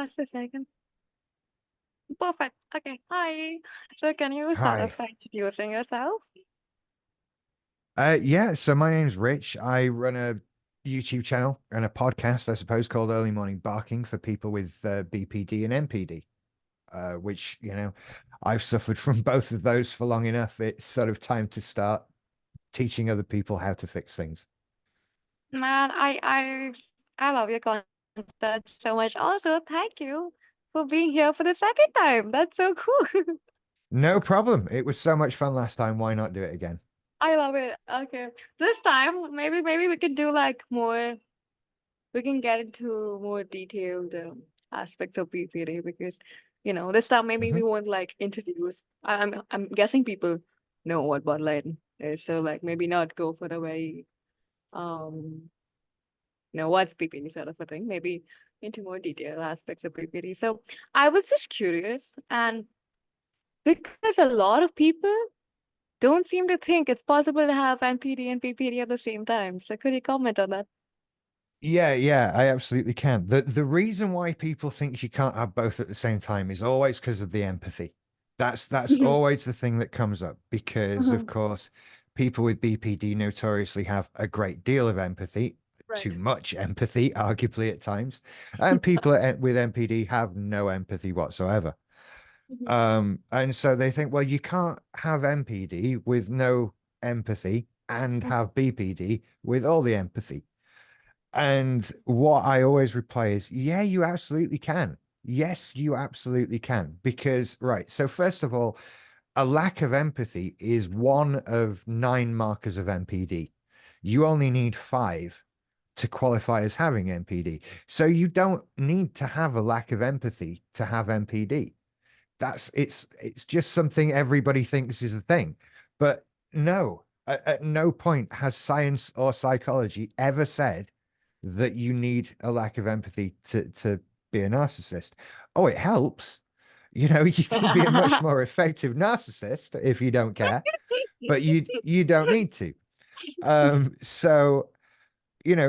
Just a second. Perfect. Okay. Hi. So can you start off Hi. by introducing yourself? Yeah, so my name's Rich. I run a YouTube channel and a podcast, I suppose, called Early Morning Barking for people with BPD and MPD, which, I've suffered from both of those for long enough. It's sort of time to start teaching other people how to fix things. Man, I love your content so much. Also, thank you for being here for the second time. That's so cool. No problem. It was so much fun last time. Why not do it again? I love it. Okay. This time, maybe we can do like more, we can get into more detailed aspects of BPD because, this time maybe Hmm. we won't like introduce. I'm guessing people know what Bloodline is, so like maybe not go for the very um what's PPD sort of a thing, maybe into more detailed aspects of PPD. So I was just curious, and because a lot of people don't seem to think it's possible to have NPD and PPD at the same time. So could you comment on that? Yeah, I absolutely can. The reason why people think you can't have both at the same time is always because of the empathy. That's Mhm, always the thing that comes up because of mhm. course people with BPD notoriously have a great deal of empathy, Right. too much empathy, arguably at times, and people with MPD have no empathy whatsoever. Mhm, And so they think, well, you can't have MPD with no empathy and mhm, have BPD with all the empathy. And what I always reply is, yeah, you absolutely can. Yes, you absolutely can. Because, right, so first of all, a lack of empathy is one of nine markers of MPD. You only need five to qualify as having MPD. So you don't need to have a lack of empathy to have MPD. It's just something everybody thinks is a thing. But no, at no point has science or psychology ever said that you need a lack of empathy to be a narcissist. Oh, it helps. You can be a much more effective narcissist if you don't care, but you don't need to. So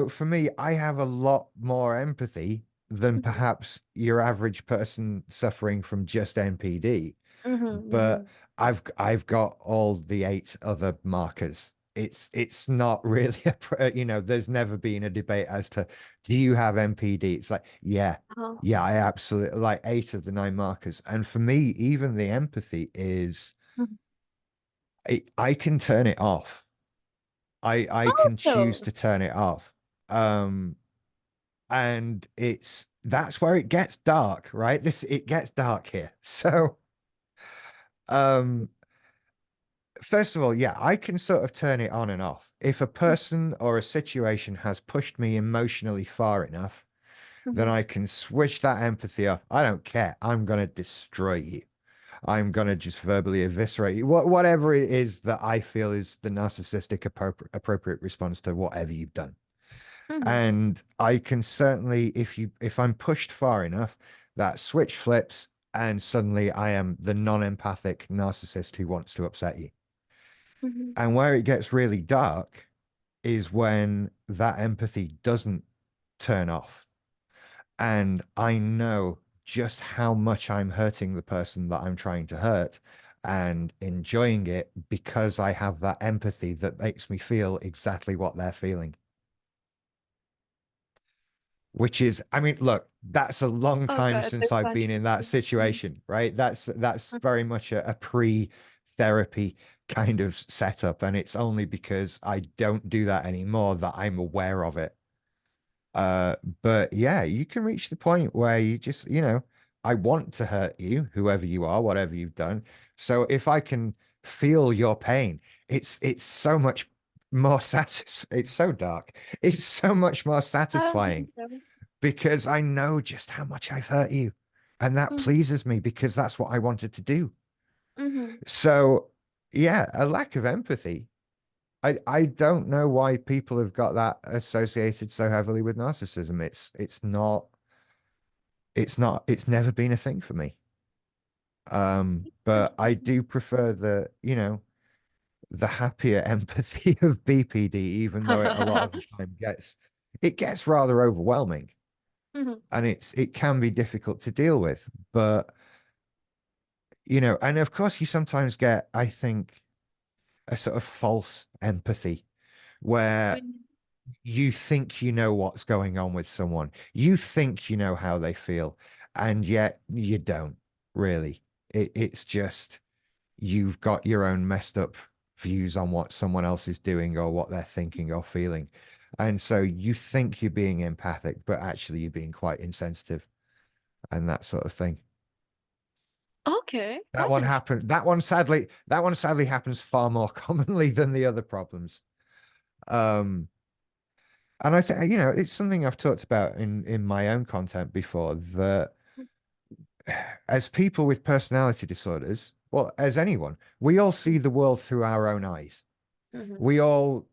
for me, I have a lot more empathy than mhm, perhaps your average person suffering from just NPD, mhm, but mhm. I've got all the eight other markers. It's not really there's never been a debate as to do you have MPD? It's like, Uh-huh. yeah, I absolutely like eight of the nine markers. And for me, even the empathy is Mhm. I can turn it off. I can choose Also, to turn it off. Um, and that's where it gets dark, right? It gets dark here. So um first of all, yeah, I can sort of turn it on and off. If a person or a situation has pushed me emotionally far enough, then mhm, I can switch that empathy off. I don't care. I'm gonna destroy you. I'm gonna just verbally eviscerate you. Whatever it is that I feel is the narcissistic appropriate response to whatever you've done. mhm, And I can certainly, if I'm pushed far enough, that switch flips, and suddenly I am the non-empathic narcissist who wants to upset you. mhm. And where it gets really dark is when that empathy doesn't turn off. And I know just how much I'm hurting the person that I'm trying to hurt and enjoying it because I have that empathy that makes me feel exactly what they're feeling. Which is, I mean, look, that's a long Oh time God, since this I've one. been in that Mhm, situation, right? That's mhm, very much a pre-therapy kind of setup, and it's only because I don't do that anymore that I'm aware of it. Uh, but yeah, you can reach the point where you just, I want to hurt you, whoever you are, whatever you've done. So if I can feel your pain, it's so much more it's so dark. It's so much more satisfying mhm, because I know just how much I've hurt you. And that mhm, pleases me because that's what I wanted to do. mhm. So, yeah, a lack of empathy. I don't know why people have got that associated so heavily with narcissism. It's never been a thing for me. But I Interesting. do prefer the happier empathy of BPD, even though it a lot of the time it gets rather overwhelming. Hmm. and it can be difficult to deal with. But and of course you sometimes get, I think, a sort of false empathy where you think you know what's going on with someone. You think you know how they feel, and yet you don't really. It's just you've got your own messed up views on what someone else is doing or what they're thinking or feeling. And so you think you're being empathic, but actually you're being quite insensitive and that sort of thing. Okay, That that's one interesting. happened. That one sadly happens far more commonly than the other problems. Um, and I think, it's something I've talked about in my own content before, that as people with personality disorders, well, as anyone, we all see the world through our own eyes. Hmm. We all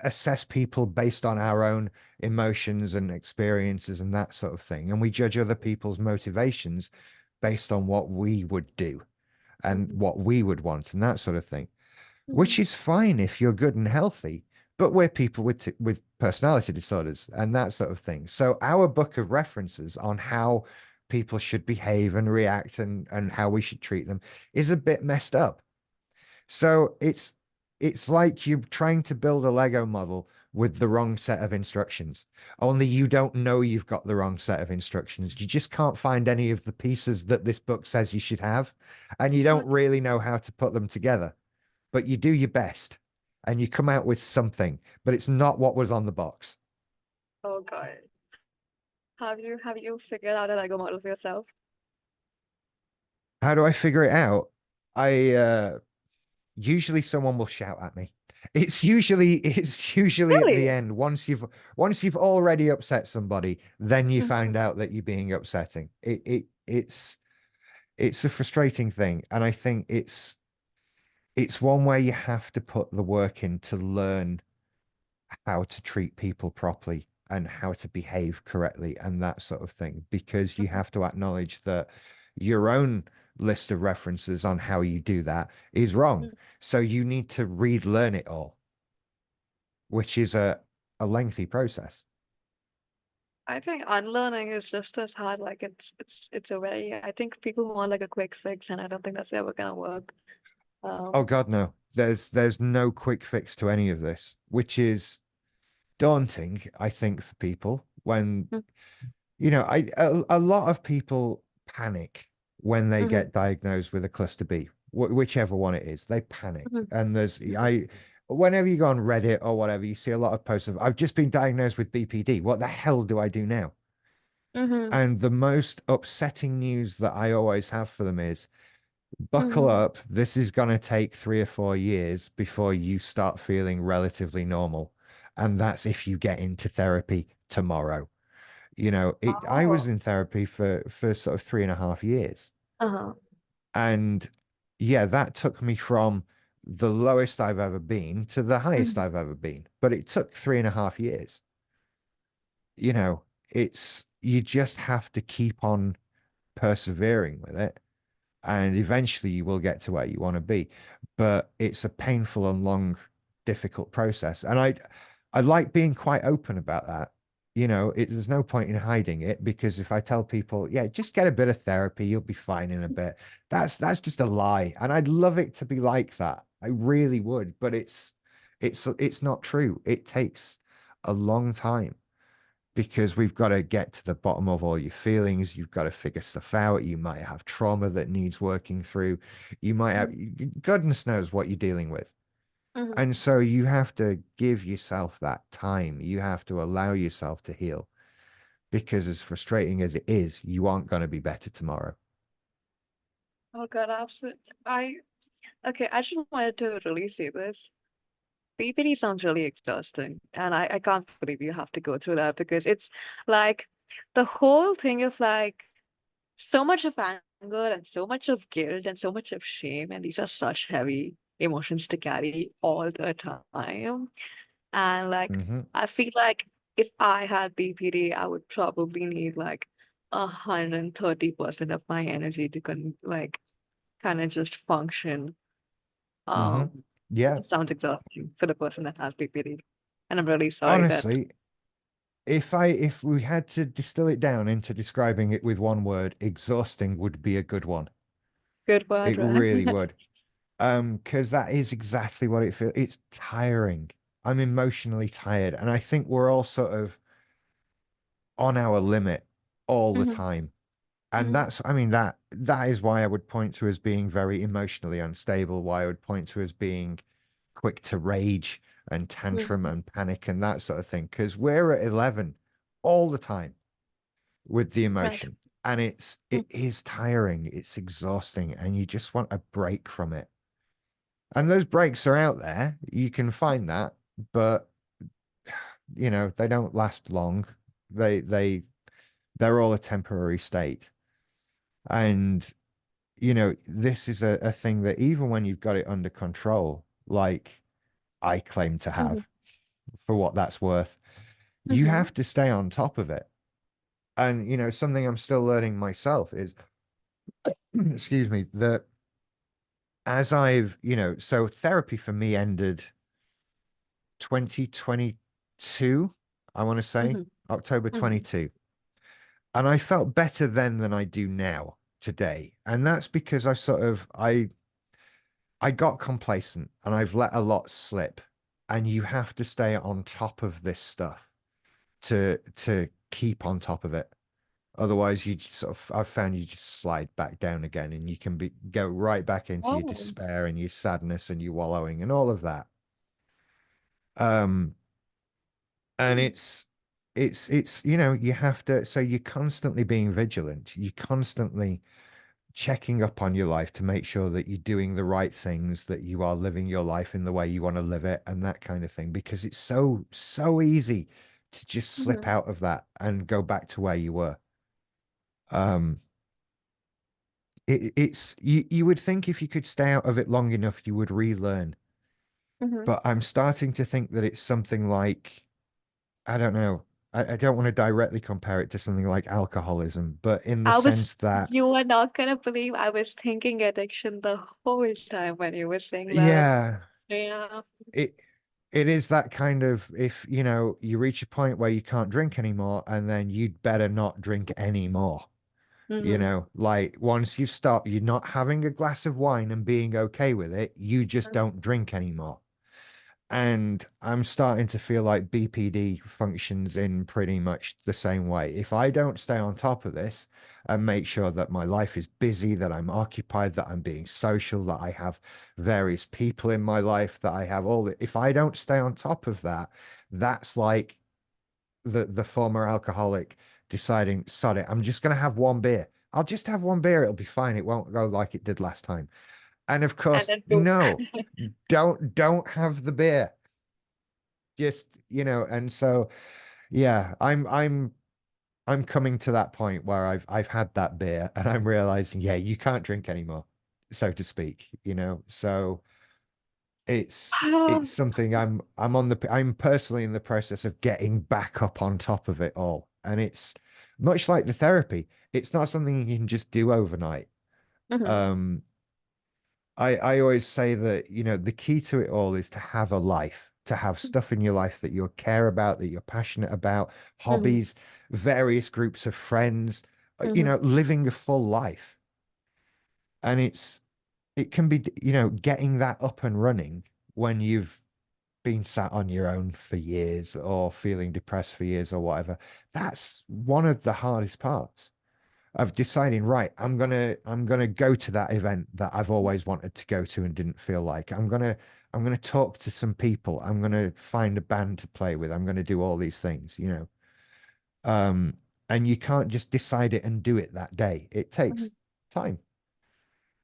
assess people based on our own emotions and experiences and that sort of thing. And we judge other people's motivations based on what we would do and Hmm. what we would want and that sort of thing, Hmm. which is fine if you're good and healthy. But we're people with personality disorders and that sort of thing. So our book of references on how people should behave and react and how we should treat them is a bit messed up. So it's like you're trying to build a Lego model with the wrong set of instructions. Only you don't know you've got the wrong set of instructions. You just can't find any of the pieces that this book says you should have, and you don't Okay. really know how to put them together. But you do your best, and you come out with something, but it's not what was on the box. Oh God. Have you figured out a Lego model for yourself? How do I figure it out? I usually someone will shout at me. It's usually at the Really? end. Once you've already upset somebody, then you Hmm. find out that you're being upsetting. It's a frustrating thing. And I think it's one where you have to put the work in to learn how to treat people properly and how to behave correctly and that sort of thing, because you have to acknowledge that your own list of references on how you do that is wrong. So you need to relearn it all, which is a lengthy process. I think unlearning is just as hard. Like it's a very, I think people want like a quick fix, and I don't think that's ever gonna work. Oh Um, God, no. There's no quick fix to any of this, which is daunting, I think, for people when mm, a lot of people panic when they mhm, get diagnosed with a cluster B, whichever one it is. They panic, mhm, and mhm, whenever you go on Reddit or whatever, you see a lot of posts of, "I've just been diagnosed with BPD. What the hell do I do now?" mhm, And the most upsetting news that I always have for them is, buckle mhm. up. This is going to take 3 or 4 years before you start feeling relatively normal. And that's if you get into therapy tomorrow. I was Oh. in therapy for sort of 3.5 years. Uh-huh. And yeah, that took me from the lowest I've ever been to the highest Mhm. I've ever been. But it took 3.5 years. You know, you just have to keep on persevering with it, and eventually you will get to where you want to be. But it's a painful and long, difficult process. And I like being quite open about that. There's no point in hiding it, because if I tell people, yeah, just get a bit of therapy, you'll be fine in a bit, that's just a lie. And I'd love it to be like that. I really would, but it's not true. It takes a long time, because we've got to get to the bottom of all your feelings. You've got to figure stuff out. You might have trauma that needs working through. You might have, Mhm. goodness knows what you're dealing with. Mhm. And so you have to give yourself that time. You have to allow yourself to heal, because as frustrating as it is, you aren't going to be better tomorrow. Oh God, absolutely. Okay, I just wanted to really say this. PPD sounds really exhausting, and I can't believe you have to go through that because it's like the whole thing of like so much of anger and so much of guilt and so much of shame, and these are such heavy emotions to carry all the time. And like Hmm. I feel like if I had BPD, I would probably need like 130% of my energy to kind of just function. Hmm. Um, Yeah. it sounds exhausting for the person that has BPD. And I'm really sorry that. Honestly, if we had to distill it down into describing it with one word, exhausting would be a good one. Good word, It right? really would. Because that is exactly what it feels. It's tiring. I'm emotionally tired, and I think we're all sort of on our limit all the Mm-hmm. time. And Mm-hmm. that's, I mean, that is why I would point to as being very emotionally unstable, why I would point to as being quick to rage and tantrum Mm-hmm. and panic and that sort of thing. Because we're at 11 all the time with the Right. emotion. And it is tiring, it's exhausting, and you just want a break from it. And those breaks are out there. You can find that, but they don't last long. They they're all a temporary state. And this is a thing that even when you've got it under control, like I claim to Mm-hmm. have, for what that's worth, you Mm-hmm. have to stay on top of it. And something I'm still learning myself is, excuse me, that as I've, so therapy for me ended 2022, I want to say, Mm-hmm. October Mm-hmm. 22. And I felt better then than I do now today. And that's because I got complacent and I've let a lot slip. And you have to stay on top of this stuff to keep on top of it. Otherwise, you just I've found you just slide back down again, and you can go right back into your Oh. despair and your sadness and your wallowing and all of that. Um, and it's you have to, so you're constantly being vigilant. You're constantly checking up on your life to make sure that you're doing the right things, that you are living your life in the way you want to live it, and that kind of thing, because it's so easy to just slip Mm-hmm. out of that and go back to where you were. Um, it's you would think if you could stay out of it long enough, you would relearn. Mm-hmm. But I'm starting to think that it's something like, I don't know. I don't want to directly compare it to something like alcoholism, but in the I was, sense that, you are not gonna believe I was thinking addiction the whole time when you were saying that. yeah, Yeah. it it is that kind of, if you reach a point where you can't drink anymore, and then you'd better not drink anymore. Mm-hmm. Like once you stop, you're not having a glass of wine and being okay with it, you just don't drink anymore. And I'm starting to feel like BPD functions in pretty much the same way. If I don't stay on top of this and make sure that my life is busy, that I'm occupied, that I'm being social, that I have various people in my life, that I have all that, if I don't stay on top of that, that's like the former alcoholic deciding, sod it, I'm just going to have one beer. I'll just have one beer. It'll be fine. It won't go like it did last time. And of And course, then boom. no, don't have the beer. Just and so yeah, I'm coming to that point where I've had that beer and I'm realizing, yeah, you can't drink anymore, so to speak, so it's something I'm personally in the process of getting back up on top of it all. And it's much like the therapy, it's not something you can just do overnight. Mm-hmm. um I always say that, the key to it all is to have a life, to have stuff in your life that you care about, that you're passionate about, Mm-hmm. hobbies, various groups of friends, Mm-hmm. living a full life. And it can be, getting that up and running when you've been sat on your own for years or feeling depressed for years or whatever. That's one of the hardest parts of deciding, right, I'm gonna go to that event that I've always wanted to go to and didn't feel like. I'm gonna talk to some people. I'm gonna find a band to play with. I'm gonna do all these things. Um, and you can't just decide it and do it that day. It takes time.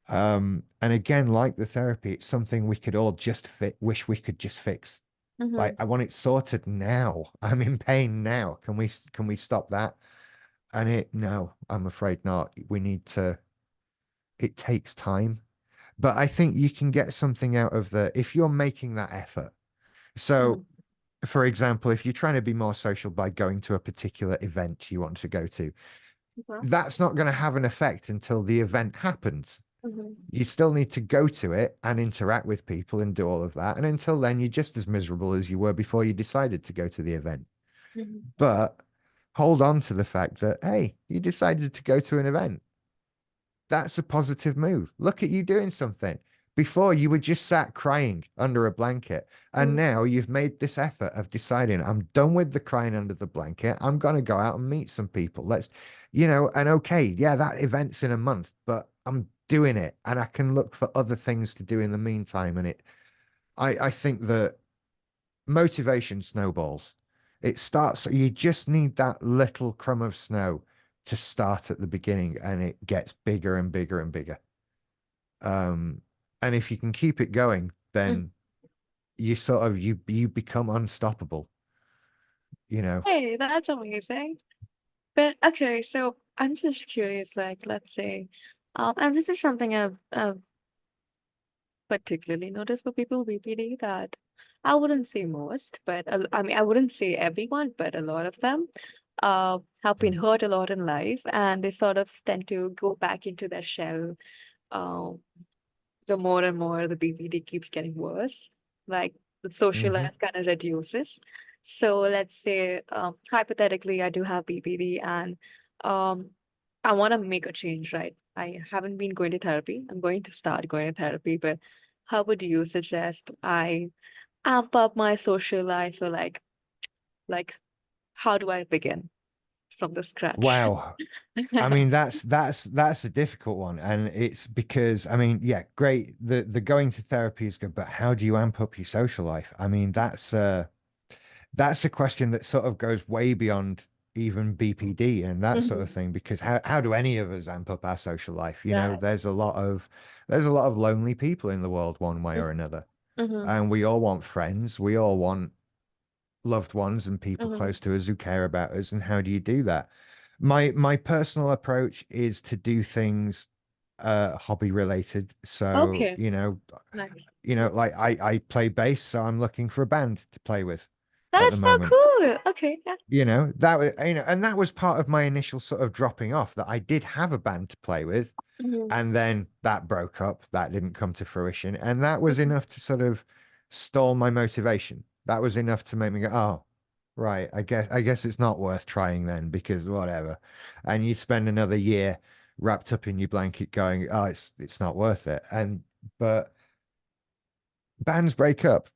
And again, like the therapy, it's something we could all just wish we could just fix. Mm-hmm. Like, I want it sorted now. I'm in pain now. Can we stop that? And no, I'm afraid not. We need to, it takes time. But I think you can get something out of if you're making that effort. Mm-hmm. So, for example, if you're trying to be more social by going to a particular event you want to go to, that's not going to have an effect until the event happens. Mm-hmm. You still need to go to it and interact with people and do all of that. And until then, you're just as miserable as you were before you decided to go to the event. Mhm. But hold on to the fact that, hey, you decided to go to an event. That's a positive move. Look at you doing something. Before you were just sat crying under a blanket, and Mm. now you've made this effort of deciding, I'm done with the crying under the blanket. I'm gonna go out and meet some people. And okay, yeah, that event's in a month, but I'm doing it, and I can look for other things to do in the meantime. I think that motivation snowballs. It starts, you just need that little crumb of snow to start at the beginning, and it gets bigger and bigger and bigger. Um, and if you can keep it going, Mm. then you become unstoppable, you know. Hey, that's amazing. But okay, so I'm just curious, like, let's say, and this is something I've particularly noticed for people with BPD, that I wouldn't say most, but I mean, I wouldn't say everyone, but a lot of them have been Mm. hurt a lot in life, and they sort of tend to go back into their shell. Um, the more and more the BPD keeps getting worse, like the social Hmm. life kind of reduces. So let's say, hypothetically, I do have BPD, and um, I want to make a change, right? I haven't been going to therapy. I'm going to start going to therapy, but how would you suggest I amp up my social life, or like how do I begin from the scratch? Wow. I mean, that's a difficult one, and it's because I mean, yeah, great. The going to therapy is good, but how do you amp up your social life? I mean, that's a question that sort of goes way beyond even BPD and that sort of Mhm. thing, because how do any of us amp up our social life? Right. There's a lot of lonely people in the world one way or another. Mm-hmm. And we all want friends, we all want loved ones and people Mm-hmm. close to us who care about us. And how do you do that? My personal approach is to do things hobby related. So, Okay. Nice. like I play bass, so I'm looking for a band to play with at the That's so moment. cool. Okay. Yeah. And that was part of my initial sort of dropping off, that I did have a band to play with, Mm-hmm. and then that broke up. That didn't come to fruition, and that was enough to sort of stall my motivation. That was enough to make me go, oh, right, I guess it's not worth trying then, because whatever. And you spend another year wrapped up in your blanket going, oh, it's not worth it. But bands break up.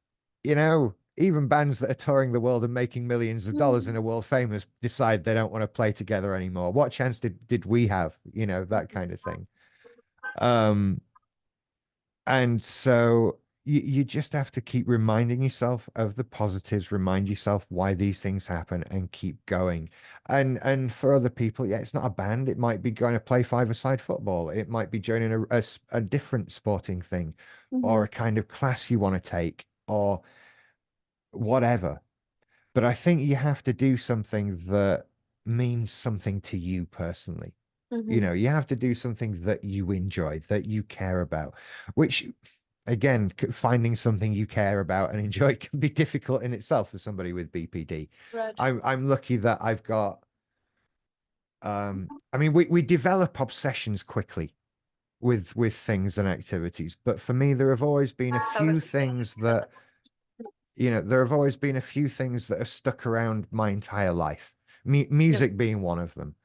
Even bands that are touring the world and making millions of dollars Mm-hmm. and are world famous decide they don't want to play together anymore. What chance did we have? That kind of thing. Um, and so you just have to keep reminding yourself of the positives, remind yourself why these things happen, and keep going. And for other people, yeah, it's not a band. It might be going to play five-a-side football. It might be joining a different sporting thing, or Mm-hmm. a kind of class you want to take, or whatever. But I think you have to do something that means something to you personally. Mm-hmm. You have to do something that you enjoy, that you care about, which, again, finding something you care about and enjoy can be difficult in itself for somebody with BPD. Right. I'm lucky that I've got, I mean, we develop obsessions quickly with things and activities, but for me, there have always been a I few was, things that there have always been a few things that have stuck around my entire life, yeah. music being one of them.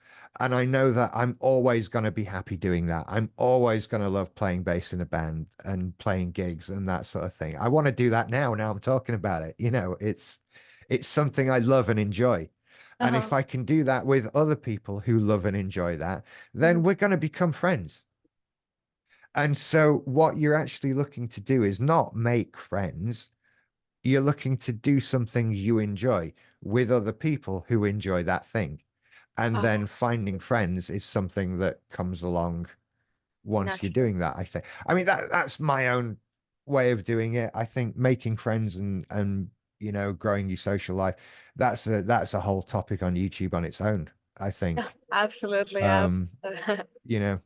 And I know that I'm always going to be happy doing that. I'm always going to love playing bass in a band and playing gigs and that sort of thing. I want to do that now. Now I'm talking about it. It's something I love and enjoy. And Uh-huh. if I can do that with other people who love and enjoy that, then Mhm. we're going to become friends. And so what you're actually looking to do is not make friends, you're looking to do something you enjoy with other people who enjoy that thing. And Ah, then finding friends is something that comes along once you're naturally. doing that, I think. I mean, that's my own way of doing it. I think making friends and growing your social life, that's a whole topic on YouTube on its own, I Yeah, think. absolutely. Um, you know,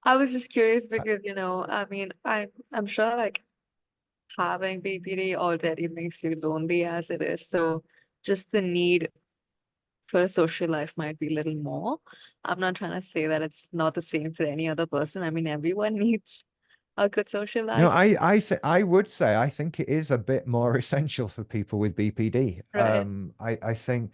I was just curious uh, because, I mean, I'm sure like having BPD already makes you lonely as it is. So just the need for a social life might be a little more. I'm not trying to say that it's not the same for any other person. I mean, everyone needs a good social No, life. I would say I think it is a bit more essential for people with BPD. Right. I think,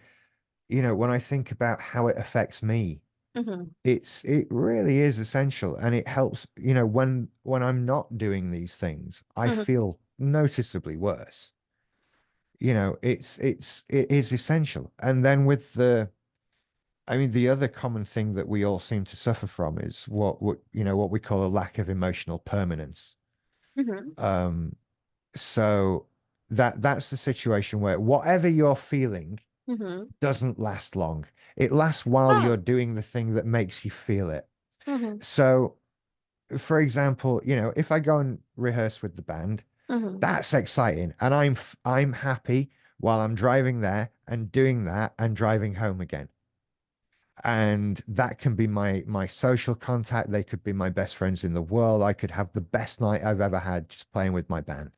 when I think about how it affects me, Mm-hmm. it really is essential, and it helps, when I'm not doing these things, I Mm-hmm. feel noticeably worse. It is essential. And then with I mean, the other common thing that we all seem to suffer from is what we call a lack of emotional permanence. Mm-hmm. Um, so that's the situation where whatever you're feeling Mm-hmm. doesn't last long. It lasts while Oh. you're doing the thing that makes you feel it. Mm-hmm. So, for example, if I go and rehearse with the band, Mm-hmm. that's exciting, and I'm happy while I'm driving there and doing that and driving home again. And that can be my social contact. They could be my best friends in the world. I could have the best night I've ever had just playing with my band.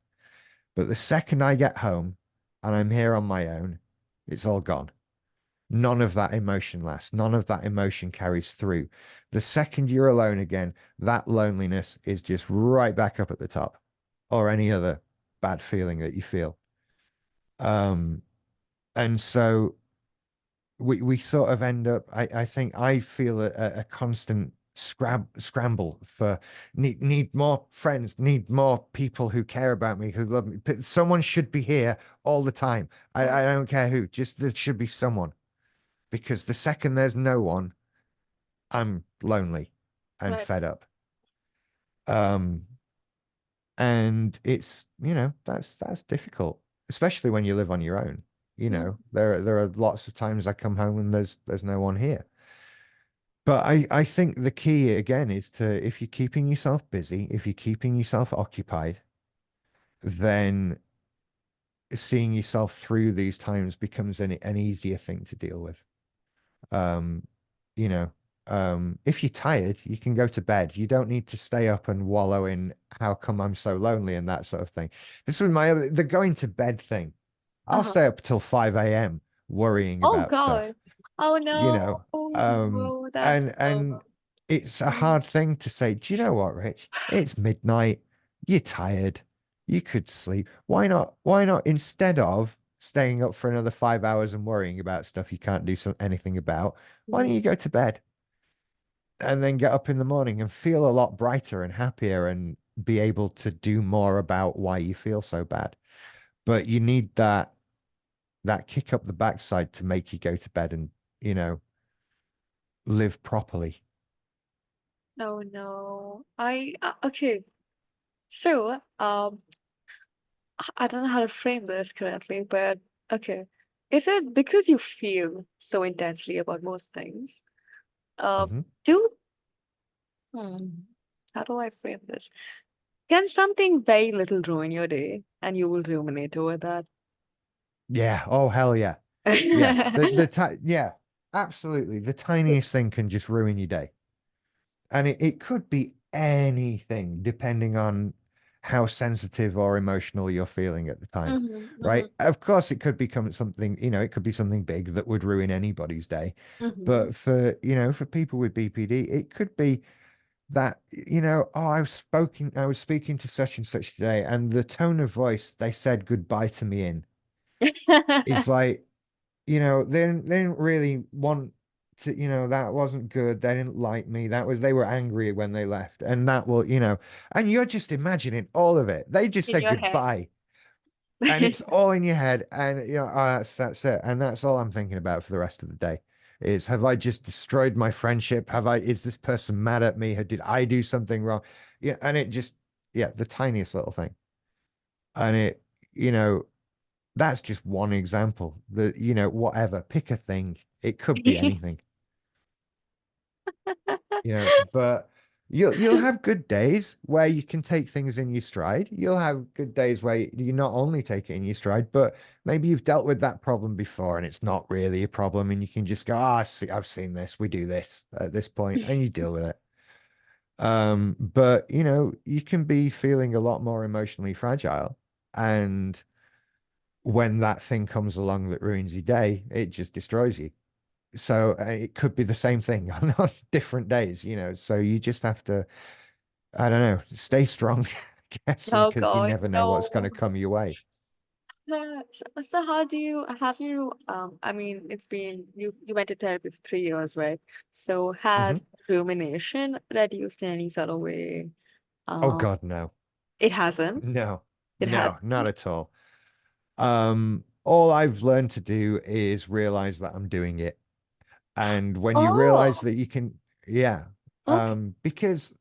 But the second I get home and I'm here on my own, it's all gone. None of that emotion lasts. None of that emotion carries through. The second you're alone again, that loneliness is just right back up at the top, or any other bad feeling that you feel. Um, and so we sort of end up, I think I feel a constant scramble for need more friends, need more people who care about me, who love me. But someone should be here all the time. Right. I don't care who, just there should be someone. Because the second there's no one, I'm lonely and Right. fed up. Um, and it's, that's difficult, especially when you live on your own. Mm-hmm. There are lots of times I come home and there's no one here. But I think the key again is if you're keeping yourself busy, if you're keeping yourself occupied, then seeing yourself through these times becomes an easier thing to deal with. Um, you know, if you're tired, you can go to bed. You don't need to stay up and wallow in how come I'm so lonely and that sort of thing. This was the going to bed thing. I'll Uh-huh. stay up till 5 a.m. worrying Oh about God. stuff. Oh you no. know Oh um no. That's and it's a mm, hard thing to say. Do you know what, Rich? It's midnight, you're tired, you could sleep. Why not, instead of staying up for another 5 hours and worrying about stuff you can't do anything about, why don't mhm. you go to bed and then get up in the morning and feel a lot brighter and happier and be able to do more about why you feel so bad. But you need that kick up the backside to make you go to bed and you know live properly. Oh no. Okay. So, I don't know how to frame this correctly, but okay. Is it because you feel so intensely about most things? Uh, Mhm. do hmm, how do I frame this? Can something very little ruin your day and you will ruminate over that? Yeah. Oh, hell yeah. Yeah. Yeah, absolutely. The tiniest thing can just ruin your day. And it could be anything depending on how sensitive or emotional you're feeling at the time, Hmm. Hmm. right? Of course, it could become something, it could be something big that would ruin anybody's day. Hmm. But for people with BPD, it could be that, oh, I was speaking to such and such today, and the tone of voice they said goodbye to me in is like, they didn't really want to, that wasn't good. They didn't like me. They were angry when they left. And that will, and you're just imagining all of it. They just In said your head. goodbye and it's all in your head. And, oh, that's it. And that's all I'm thinking about for the rest of the day is, have I just destroyed my friendship? Is this person mad at me? Did I do something wrong? Yeah. And it just, yeah, the tiniest little thing. And you know, that's just one example. Whatever, pick a thing. It could be anything, but you'll have good days where you can take things in your stride. You'll have good days where you not only take it in your stride, but maybe you've dealt with that problem before and it's not really a problem and you can just go, "Ah, I've seen this. We do this at this point," and you deal with it. But you can be feeling a lot more emotionally fragile, and when that thing comes along that ruins your day, it just destroys you. So it could be the same thing on different days. So you just have to I don't know, stay strong, I guess, Oh because you God, never know what's going to no. come your way. So how do you have you I mean it's been you went to therapy for 3 years, right? So Hmm. has rumination reduced in any sort of way? Oh Um God, no, it hasn't. no, It no, has. not at all. All I've learned to do is realize that I'm doing it. And when you realize Oh, that you can, yeah, okay. because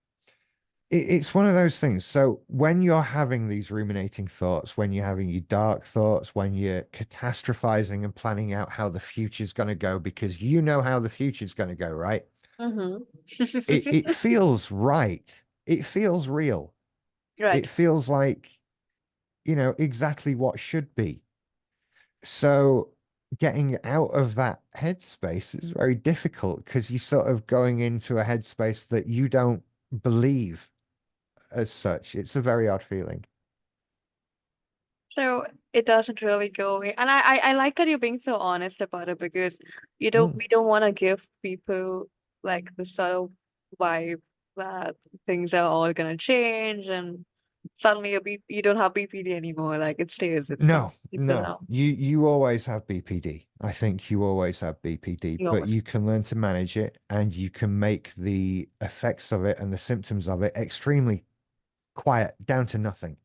it's one of those things. So when you're having these ruminating thoughts, when you're having your dark thoughts, when you're catastrophizing and planning out how the future's going to go, because you know how the future's going to go, right? Mm-hmm. It feels right. It feels real. It Right. feels like, exactly what should be. So getting out of that headspace is very difficult because you're sort of going into a headspace that you don't believe as such. It's a very odd feeling. So it doesn't really go away. And I like that you're being so honest about it because Mm. we don't want to give people like the sort of vibe that things are all gonna change and suddenly you don't have BPD anymore. Like it stays, No, it's no. around. You always have BPD. I think you always have BPD, You but almost you can learn to manage it and you can make the effects of it and the symptoms of it extremely quiet, down to nothing.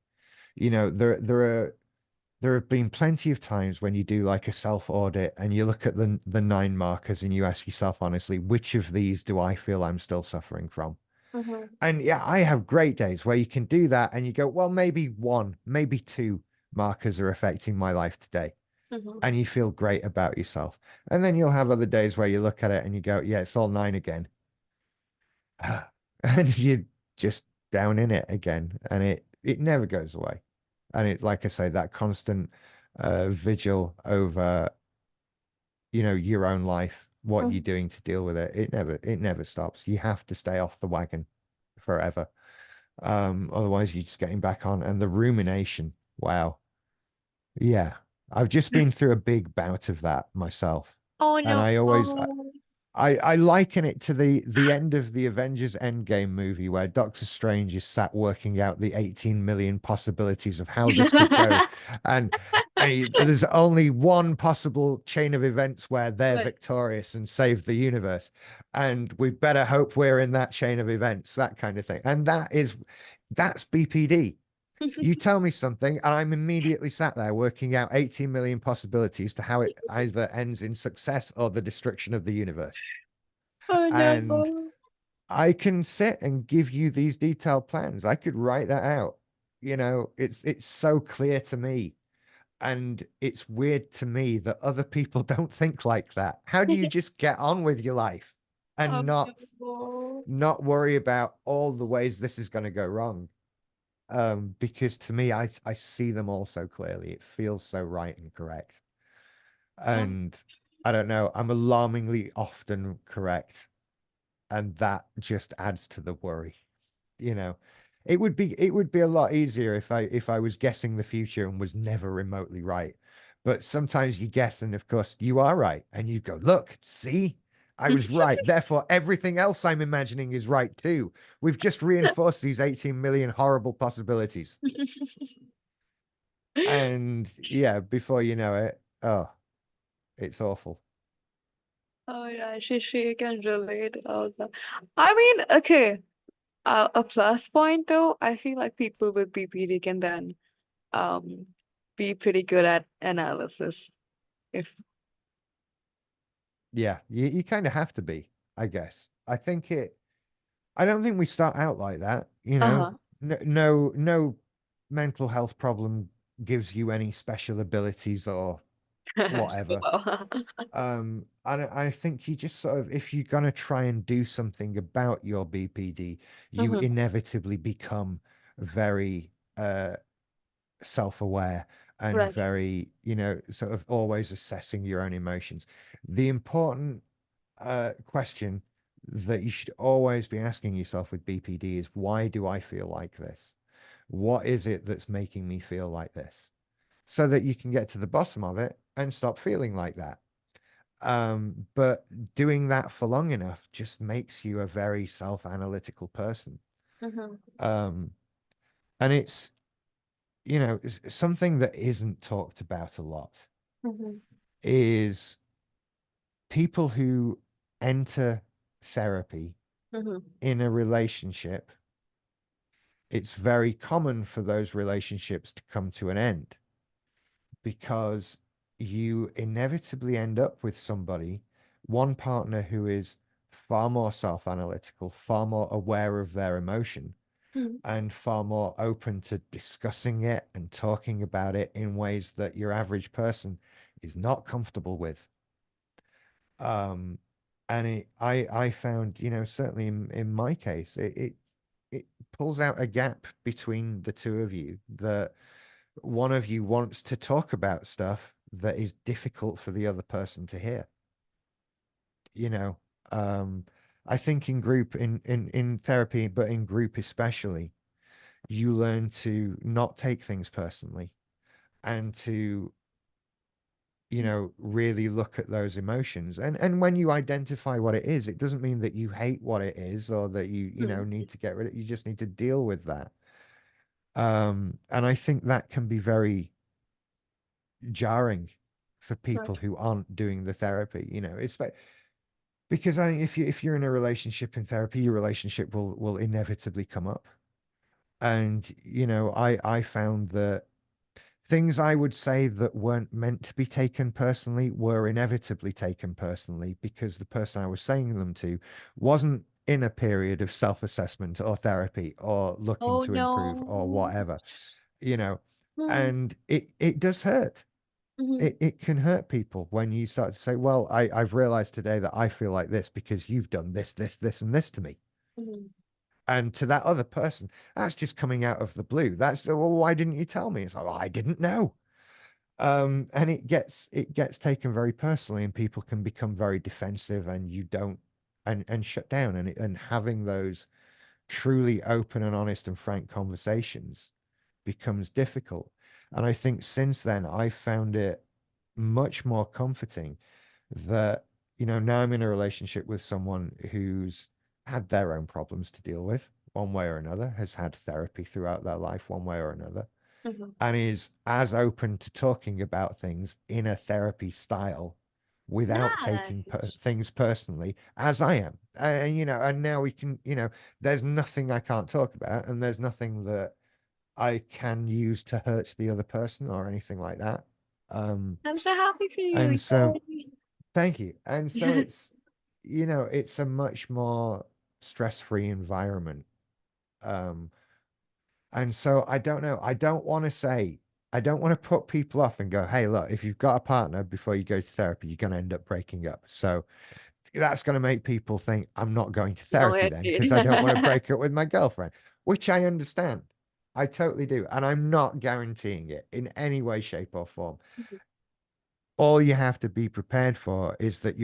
There have been plenty of times when you do like a self audit and you look at the 9 markers and you ask yourself honestly, which of these do I feel I'm still suffering from? hmm And yeah, I have great days where you can do that and you go, well, maybe one, maybe 2 markers are affecting my life today. hmm And you feel great about yourself. And then you'll have other days where you look at it and you go, yeah, it's all 9 again. And you're just down in it again. And it never goes away. And it, like I say, that constant vigil over, your own life, what you're doing to deal with it, it never stops. You have to stay off the wagon forever. Otherwise you're just getting back on. And the rumination, wow. Yeah. I've just been through a big bout of that myself. Oh And no. I always Oh. I liken it to the end of the Avengers Endgame movie where Doctor Strange is sat working out the 18 million possibilities of how this could go. And, there's only one possible chain of events where they're Right. victorious and save the universe. And we better hope we're in that chain of events, that kind of thing. And that's BPD. You tell me something, and I'm immediately sat there working out 18 million possibilities to how it either ends in success or the destruction of the universe. Oh And no. I can sit and give you these detailed plans. I could write that out. It's so clear to me. And it's weird to me that other people don't think like that. How do you just get on with your life Oh and not no. not worry about all the ways this is going to go wrong? Because to me, I see them all so clearly. It feels so right and correct. Oh, And I don't know, I'm alarmingly often correct. And that just adds to the worry. You know, it would be a lot easier if I was guessing the future and was never remotely right. But sometimes you guess, and of course you are right, and you go, look, see, I was right. Therefore, everything else I'm imagining is right too. We've just reinforced these 18 million horrible possibilities. And yeah, before you know it, oh, it's awful. oh yeah, she can relate. Oh, I mean, okay. A plus point though, I feel like people with BPD can then um be pretty good at analysis. If Yeah, you kind of have to be, I guess. I don't think we start out like that, you know. uh-huh. No mental health problem gives you any special abilities or So, whatever. And I think you just sort of, if you're gonna try and do something about your BPD, you mhm, inevitably become very self-aware and right. very, sort of always assessing your own emotions. The important question that you should always be asking yourself with BPD is, why do I feel like this? What is it that's making me feel like this? So that you can get to the bottom of it and stop feeling like that. But doing that for long enough just makes you a very self-analytical person. Mm-hmm. Um, and it's, it's something that isn't talked about a lot Mm-hmm. is people who enter therapy Mm-hmm. in a relationship. It's very common for those relationships to come to an end because you inevitably end up with somebody, one partner who is far more self analytical, far more aware of their emotion, and far more open to discussing it and talking about it in ways that your average person is not comfortable with. Um, and I found, certainly in my case, it pulls out a gap between the two of you that one of you wants to talk about stuff that is difficult for the other person to hear. You know, um, I think in group, in therapy, but in group especially, you learn to not take things personally and to, really look at those emotions. And when you identify what it is, it doesn't mean that you hate what it is or that you Mm-hmm. need to get rid of it. You just need to deal with that. And I think that can be very jarring for people Right. who aren't doing the therapy. It's like, because I think if you're in a relationship in therapy, your relationship will inevitably come up. And I found that things I would say that weren't meant to be taken personally were inevitably taken personally because the person I was saying them to wasn't in a period of self-assessment or therapy or looking Oh to improve or no. whatever, you know, Mm-hmm. and it does hurt. Mm-hmm. It can hurt people when you start to say, well, I've realized today that I feel like this because you've done this, and this to me. Mm-hmm. And to that other person, that's just coming out of the blue. That's, well, why didn't you tell me? It's like, well, I didn't know. And it gets taken very personally, and people can become very defensive, and you don't and shut down, and having those truly open and honest and frank conversations becomes difficult. And I think since then, I found it much more comforting that, now I'm in a relationship with someone who's had their own problems to deal with one way or another, has had therapy throughout their life one way or another, Mm-hmm. and is as open to talking about things in a therapy style without taking Nice. things personally as I am. And now we can, there's nothing I can't talk about, and there's nothing that I can use to hurt the other person or anything like that. Um, I'm so happy for and you. so Yay. thank you. And so it's a much more stress-free environment. Um, and so I don't know. I don't want to put people off and go, hey, look, if you've got a partner before you go to therapy, you're going to end up breaking up. So that's going to make people think I'm not going to No, therapy then indeed. because I don't want to break up with my girlfriend, which I understand. I totally do. And I'm not guaranteeing it in any way, shape, or form. All you have to be prepared for is that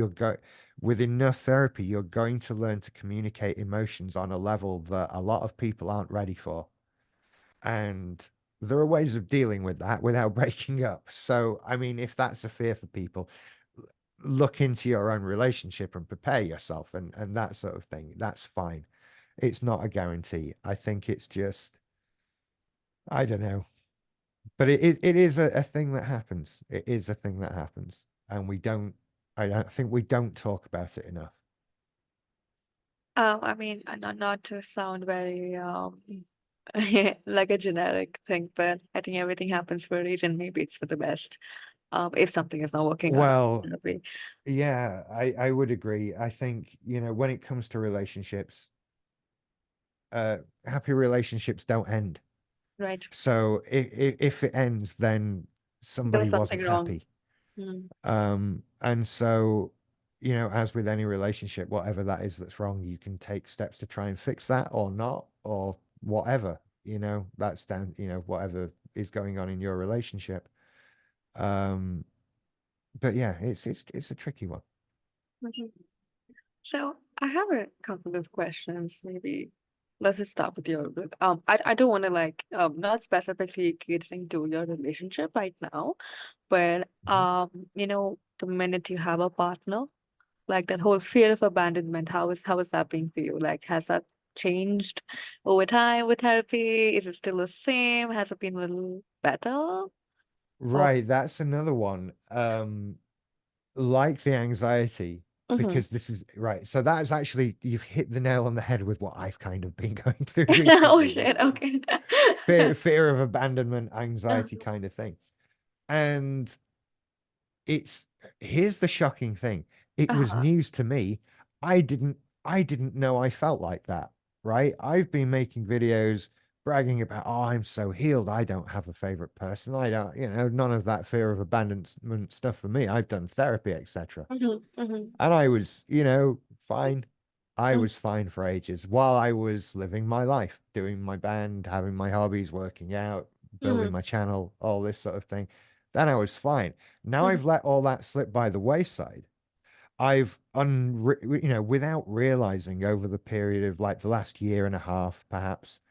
with enough therapy, you're going to learn to communicate emotions on a level that a lot of people aren't ready for. And there are ways of dealing with that without breaking up. So, I mean, if that's a fear for people, look into your own relationship and prepare yourself and that sort of thing. That's fine. It's not a guarantee. I think it's just, I don't know. But it is a thing that happens. It is a thing that happens. And I don't think we don't talk about it enough. I mean, not to sound very like a generic thing, but I think everything happens for a reason. Maybe it's for the best. If something is not working out in Well, a way, yeah, I would agree. I think, when it comes to relationships, happy relationships don't end. right? So if it ends, then somebody There's something wasn't wrong. happy. Mm. And so, as with any relationship, whatever that is that's wrong, you can take steps to try and fix that or not, or whatever, that's down, whatever is going on in your relationship. Um, but yeah, it's a tricky one. Mhm. So I have a couple of questions. Maybe let's just start with your I don't want to like not specifically catering to your relationship right now, but Mhm. the minute you have a partner, like that whole fear of abandonment, how is that been for you? Like has that changed over time with therapy? Is it still the same? Has it been a little better? Or Right, that's another one. Like the anxiety, hmm because this is right. So that is actually, you've hit the nail on the head with what I've kind of been going through Oh recently. This shit, okay. fear of abandonment, Uh, anxiety kind of thing. And it's here's the shocking thing. It was uh-huh. news to me. I didn't I didn't know I felt like that, right? I've been making videos bragging about, oh, I'm so healed. I don't have a favorite person. I don't, none of that fear of abandonment stuff for me. I've done therapy, etc. Hmm. And I was, fine. I was fine for ages while I was living my life, doing my band, having my hobbies, working out, building Hmm. my channel, all this sort of thing. Then I was fine. Now Hmm. I've let all that slip by the wayside. Without realizing over the period of like the last year and a half, perhaps,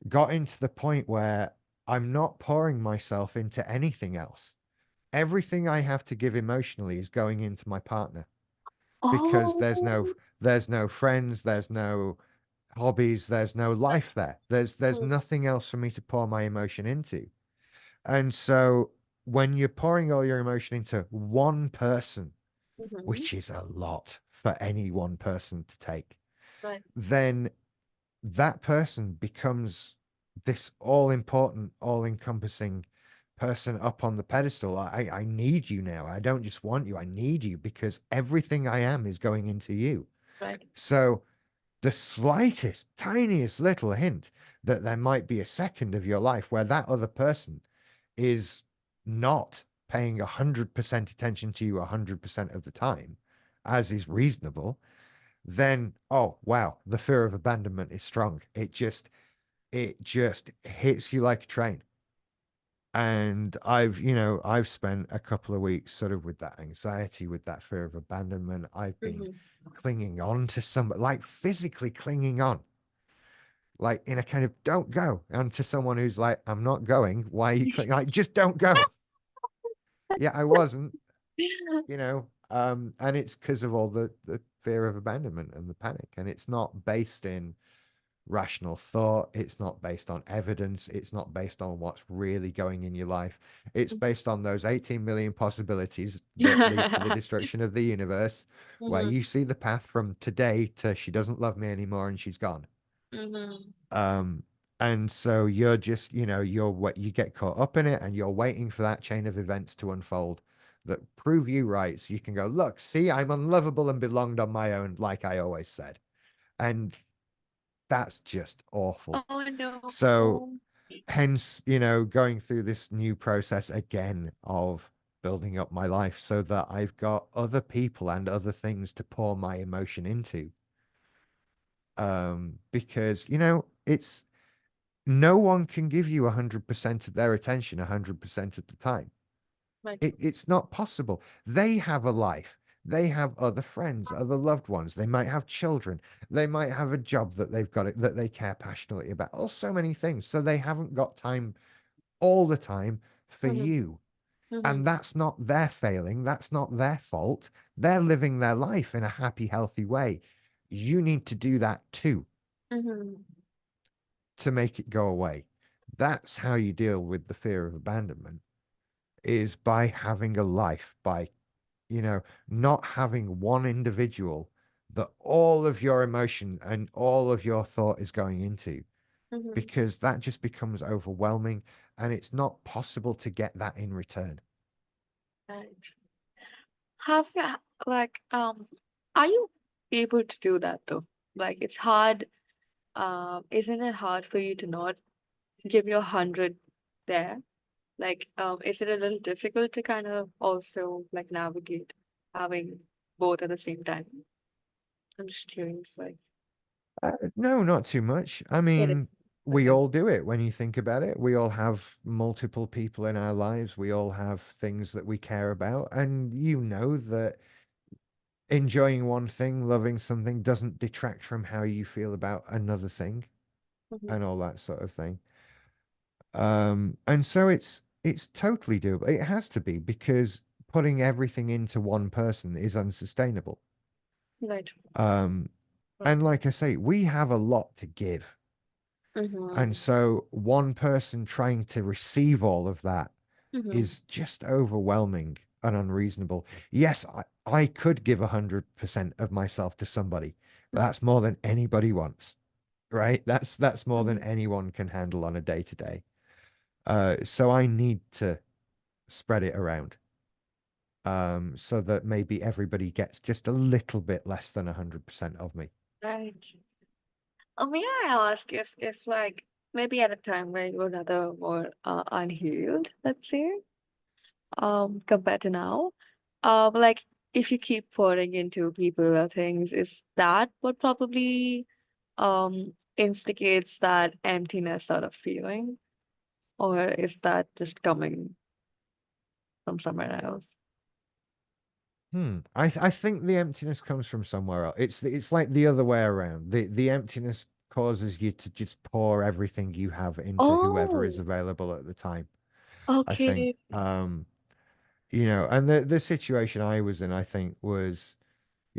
got into the point where I'm not pouring myself into anything else. Everything I have to give emotionally is going into my partner because Oh. there's no friends, there's no hobbies, there's no life there. There's nothing else for me to pour my emotion into. And so when you're pouring all your emotion into one person, Mm-hmm. which is a lot for any one person to take, Right. then that person becomes this all important, all encompassing person up on the pedestal. I need you now. I don't just want you. I need you because everything I am is going into you. Right. So the slightest, tiniest little hint that there might be a second of your life where that other person is not paying 100% attention to you 100% of the time, as is reasonable, then, oh, wow, the fear of abandonment is strong. It just hits you like a train. And I've spent a couple of weeks sort of with that anxiety, with that fear of abandonment. I've been Hmm. clinging on to somebody, like physically clinging on, like in a kind of don't go, and to someone who's like, I'm not going. Why are you clinging? Like, just don't go. Yeah, I wasn't, and it's because of all the fear of abandonment and the panic. And it's not based in rational thought. It's not based on evidence. It's not based on what's really going in your life. It's based on those 18 million possibilities that lead to the destruction of the universe, where Hmm. you see the path from today to she doesn't love me anymore and she's gone. Hmm. Um, and so you're just, you're what you get caught up in it and you're waiting for that chain of events to unfold that prove you right. So you can go, look, see, I'm unlovable and belonged on my own, like I always said. And that's just awful. Oh no. So hence, going through this new process again of building up my life so that I've got other people and other things to pour my emotion into. Because, it's no one can give you 100% of their attention 100% of the time. Right. It's not possible. They have a life. They have other friends, other loved ones. They might have children. They might have a job that they've got that they care passionately about. Oh, so many things. So they haven't got time all the time for Hmm. you. Hmm. And that's not their failing. That's not their fault. They're living their life in a happy, healthy way. You need to do that too Hmm. to make it go away. That's how you deal with the fear of abandonment, is by having a life, by, not having one individual that all of your emotion and all of your thought is going into, Hmm. because that just becomes overwhelming and it's not possible to get that in return. Right. Have you like are you able to do that though? Like it's hard. Isn't it hard for you to not give your 100 there? Like, is it a little difficult to kind of also like navigate having both at the same time? I'm just curious, like No, not too much. I it mean, is. we Okay. all do it when you think about it. We all have multiple people in our lives. We all have things that we care about. And you know that enjoying one thing, loving something doesn't detract from how you feel about another thing Hmm. and all that sort of thing. And so it's totally doable. It has to be because putting everything into one person is unsustainable. Right. Um, And like I say, we have a lot to give. And Mm-hmm. so one person trying to receive all of that Mm-hmm. is just overwhelming and unreasonable. Yes, I could give 100% of myself to somebody, but that's more than anybody wants, right? That's more than Mm-hmm. anyone can handle on a day to day. So I need to spread it around, so that maybe everybody gets just a little bit less than 100% of me. Right. May I ask if like maybe at a time where you were rather more unhealed, let's say, compared to now, like if you keep pouring into people or things, is that what probably instigates that emptiness sort of feeling, or is that just coming from somewhere else? I think the emptiness comes from somewhere else. It's like the other way around. The emptiness causes you to just pour everything you have into whoever is Oh, available at the time. I think, okay. and the situation I was in, I think was,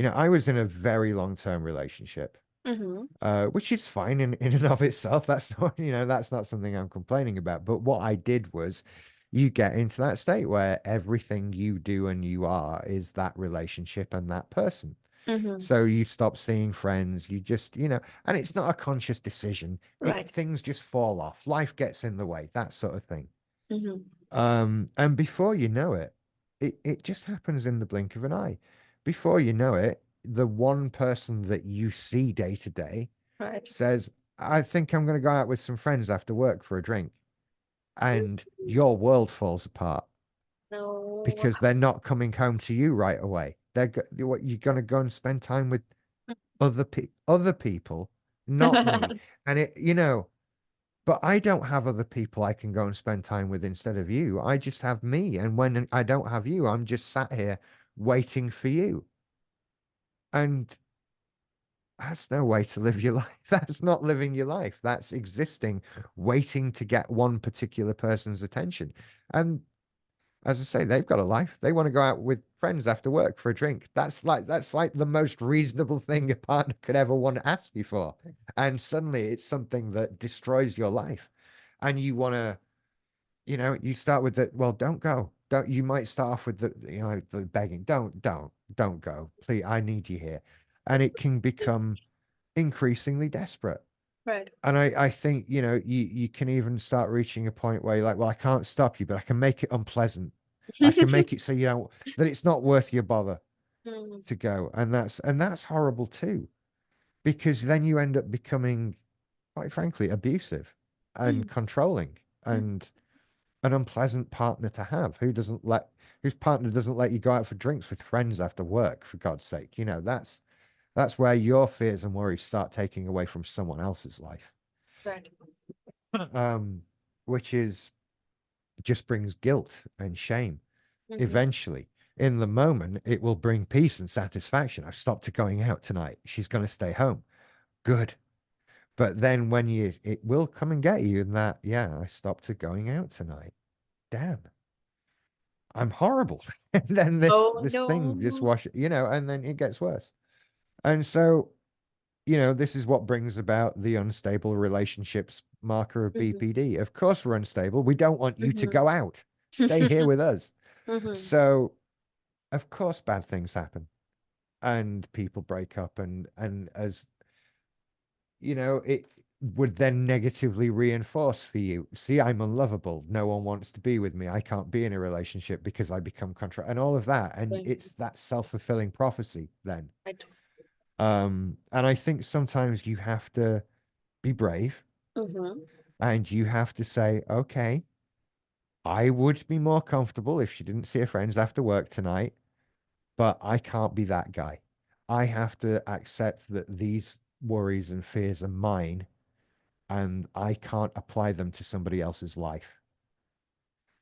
I was in a very long-term relationship, Mm-hmm. which is fine in and of itself. That's not, that's not something I'm complaining about. But what I did was you get into that state where everything you do and you are is that relationship and that person. Mm-hmm. So you stop seeing friends, you just, and it's not a conscious decision. Right. Things just fall off. Life gets in the way, that sort of thing. Mm-hmm. And before you know it, it just happens in the blink of an eye. Before you know it, the one person that you see day to day Right. says, I think I'm going to go out with some friends after work for a drink. And your world falls apart No. because they're not coming home to you right away. You're going to go and spend time with other people, not me. And but I don't have other people I can go and spend time with instead of you. I just have me. And when I don't have you, I'm just sat here waiting for you. And that's no way to live your life. That's not living your life. That's existing, waiting to get one particular person's attention. And as I say, they've got a life. They want to go out with friends after work for a drink. That's like the most reasonable thing a partner could ever want to ask you for. And suddenly it's something that destroys your life. And you want to, you start with the, well, don't go. Don't, you might start off with the begging, don't go. Please, I need you here. And it can become increasingly desperate. Right. And I think, you can even start reaching a point where you're like, well, I can't stop you, but I can make it unpleasant. I can make it so that it's not worth your bother Mm-hmm. to go. And that's horrible too, because then you end up becoming, quite frankly, abusive and controlling and an unpleasant partner to have whose partner doesn't let you go out for drinks with friends after work, for God's sake. That's where your fears and worries start taking away from someone else's life. Right. um, which is just brings guilt and shame. Mm-hmm. Eventually, in the moment, it will bring peace and satisfaction. I've stopped her going out tonight. She's going to stay home. Good. But then it will come and get you in that, yeah, I stopped her going out tonight. Damn, I'm horrible. And then this Oh this thing just no. and then it gets worse. And so, this is what brings about the unstable relationships marker of Mm-hmm. BPD. Of course, we're unstable. We don't want you to Mm-hmm. go out. Stay here with us. Mm-hmm. So, of course, bad things happen and people break up. And as it would then negatively reinforce for you. See, I'm unlovable. No one wants to be with me. I can't be in a relationship because I become contra and all of that. And Right. it's that self-fulfilling prophecy then. Right. And I think sometimes you have to be brave Mm-hmm. and you have to say, okay, I would be more comfortable if she didn't see her friends after work tonight, but I can't be that guy. I have to accept that these worries and fears are mine and I can't apply them to somebody else's life.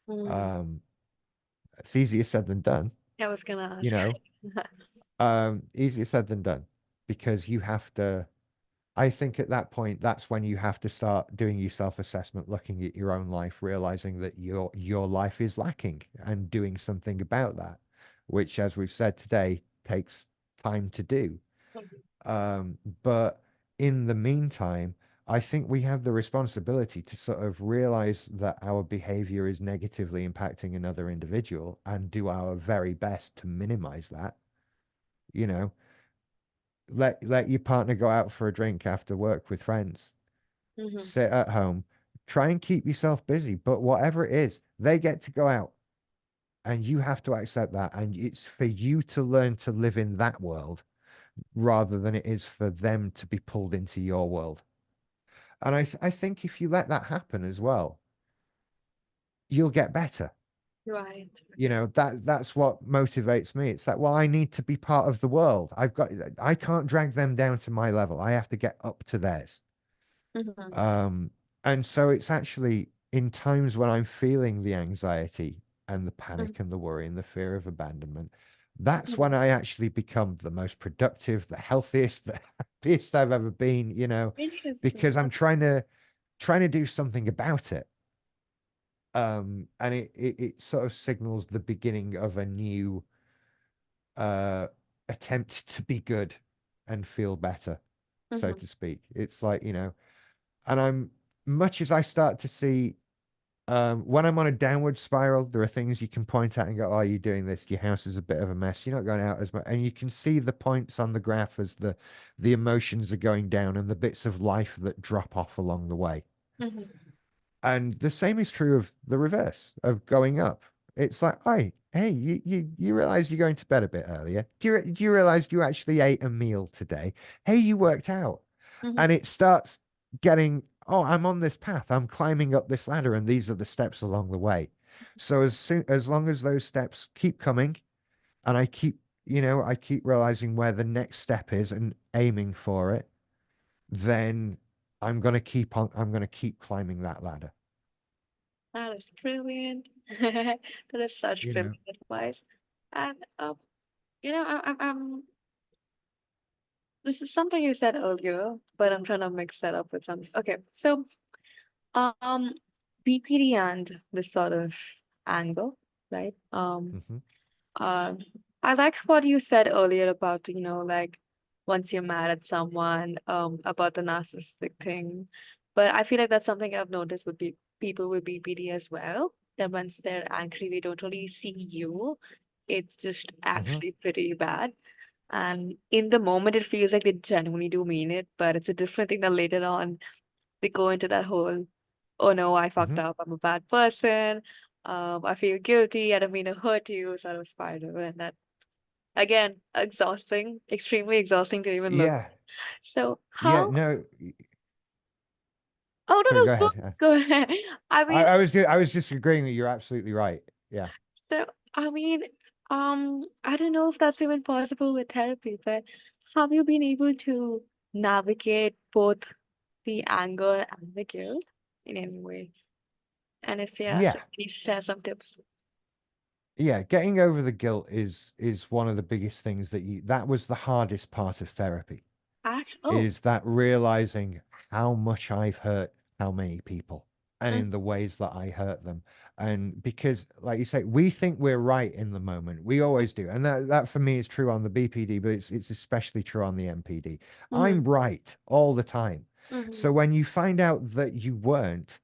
Mm. Um, it's easier said than done, I was gonna you ask. know, easier said than done because you have to. I think at that point, that's when you have to start doing your self-assessment, looking at your own life, realizing that your life is lacking and doing something about that, which, as we've said today, takes time to do. But in the meantime, I think we have the responsibility to sort of realize that our behavior is negatively impacting another individual and do our very best to minimize that. You know, let your partner go out for a drink after work with friends, Mm-hmm. sit at home, try and keep yourself busy, but whatever it is, they get to go out and you have to accept that. And it's for you to learn to live in that world rather than it is for them to be pulled into your world. And I think if you let that happen as well, you'll get better. Right. You know, that's what motivates me. It's like, well, I need to be part of the world. I can't drag them down to my level. I have to get up to theirs. Mm-hmm. Um, and so it's actually in times when I'm feeling the anxiety and the panic and the worry and the fear of abandonment, that's Mm-hmm. when I actually become the most productive, the healthiest, the happiest I've ever been, Interesting. because I'm trying to do something about it. And it sort of signals the beginning of a new uh attempt to be good and feel better, so Mm-hmm. to speak. It's like, and I'm much as I start to see when I'm on a downward spiral, there are things you can point at and go, oh, you're doing this, your house is a bit of a mess, you're not going out as much. And you can see the points on the graph as the emotions are going down and the bits of life that drop off along the way. Mm-hmm. And the same is true of the reverse of going up. It's like, hey, you realize you're going to bed a bit earlier. Do you realize you actually ate a meal today? Hey, you worked out. Mm-hmm. And it starts getting, oh, I'm on this path. I'm climbing up this ladder, and these are the steps along the way. So as long as those steps keep coming, and I keep realizing where the next step is and aiming for it, then I'm gonna keep climbing that ladder. That is brilliant. That is such You brilliant know. advice. And this is something you said earlier, but I'm trying to mix that up with something. Okay, so um, BPD and this sort of anger, right? Hmm. Um, I like what you said earlier about, like once you're mad at someone, about the narcissistic thing. But I feel like that's something I've noticed with people with BPD as well. That once they're angry, they don't really see you. It's just Hmm. actually pretty bad. And in the moment, it feels like they genuinely do mean it, but it's a different thing that later on they go into that whole, oh no, I fucked Hmm. up. I'm a bad person. I feel guilty. I don't mean to hurt you, sort of spiral. And that, again, exhausting, extremely exhausting to even look. Yeah. So, Yeah. how? No. Oh, Sorry. no, Go no, ahead. go ahead. I I, mean, I was I was just agreeing that you're absolutely right. Yeah. so, I mean, I don't know if that's even possible with therapy, but have you been able to navigate both the anger and the guilt in any way? And if yes, Yeah. can you share some tips? Yeah. Getting over the guilt is one of the biggest things that was the hardest part of therapy, Oh, is that realizing how much I've hurt how many people and mm, in the ways that I hurt them. And because, like you say, we think we're right in the moment. We always do. And that for me is true on the BPD, but it's especially true on the MPD. I'm mm-hmm, right all the time. mm-hmm, So when you find out that you weren't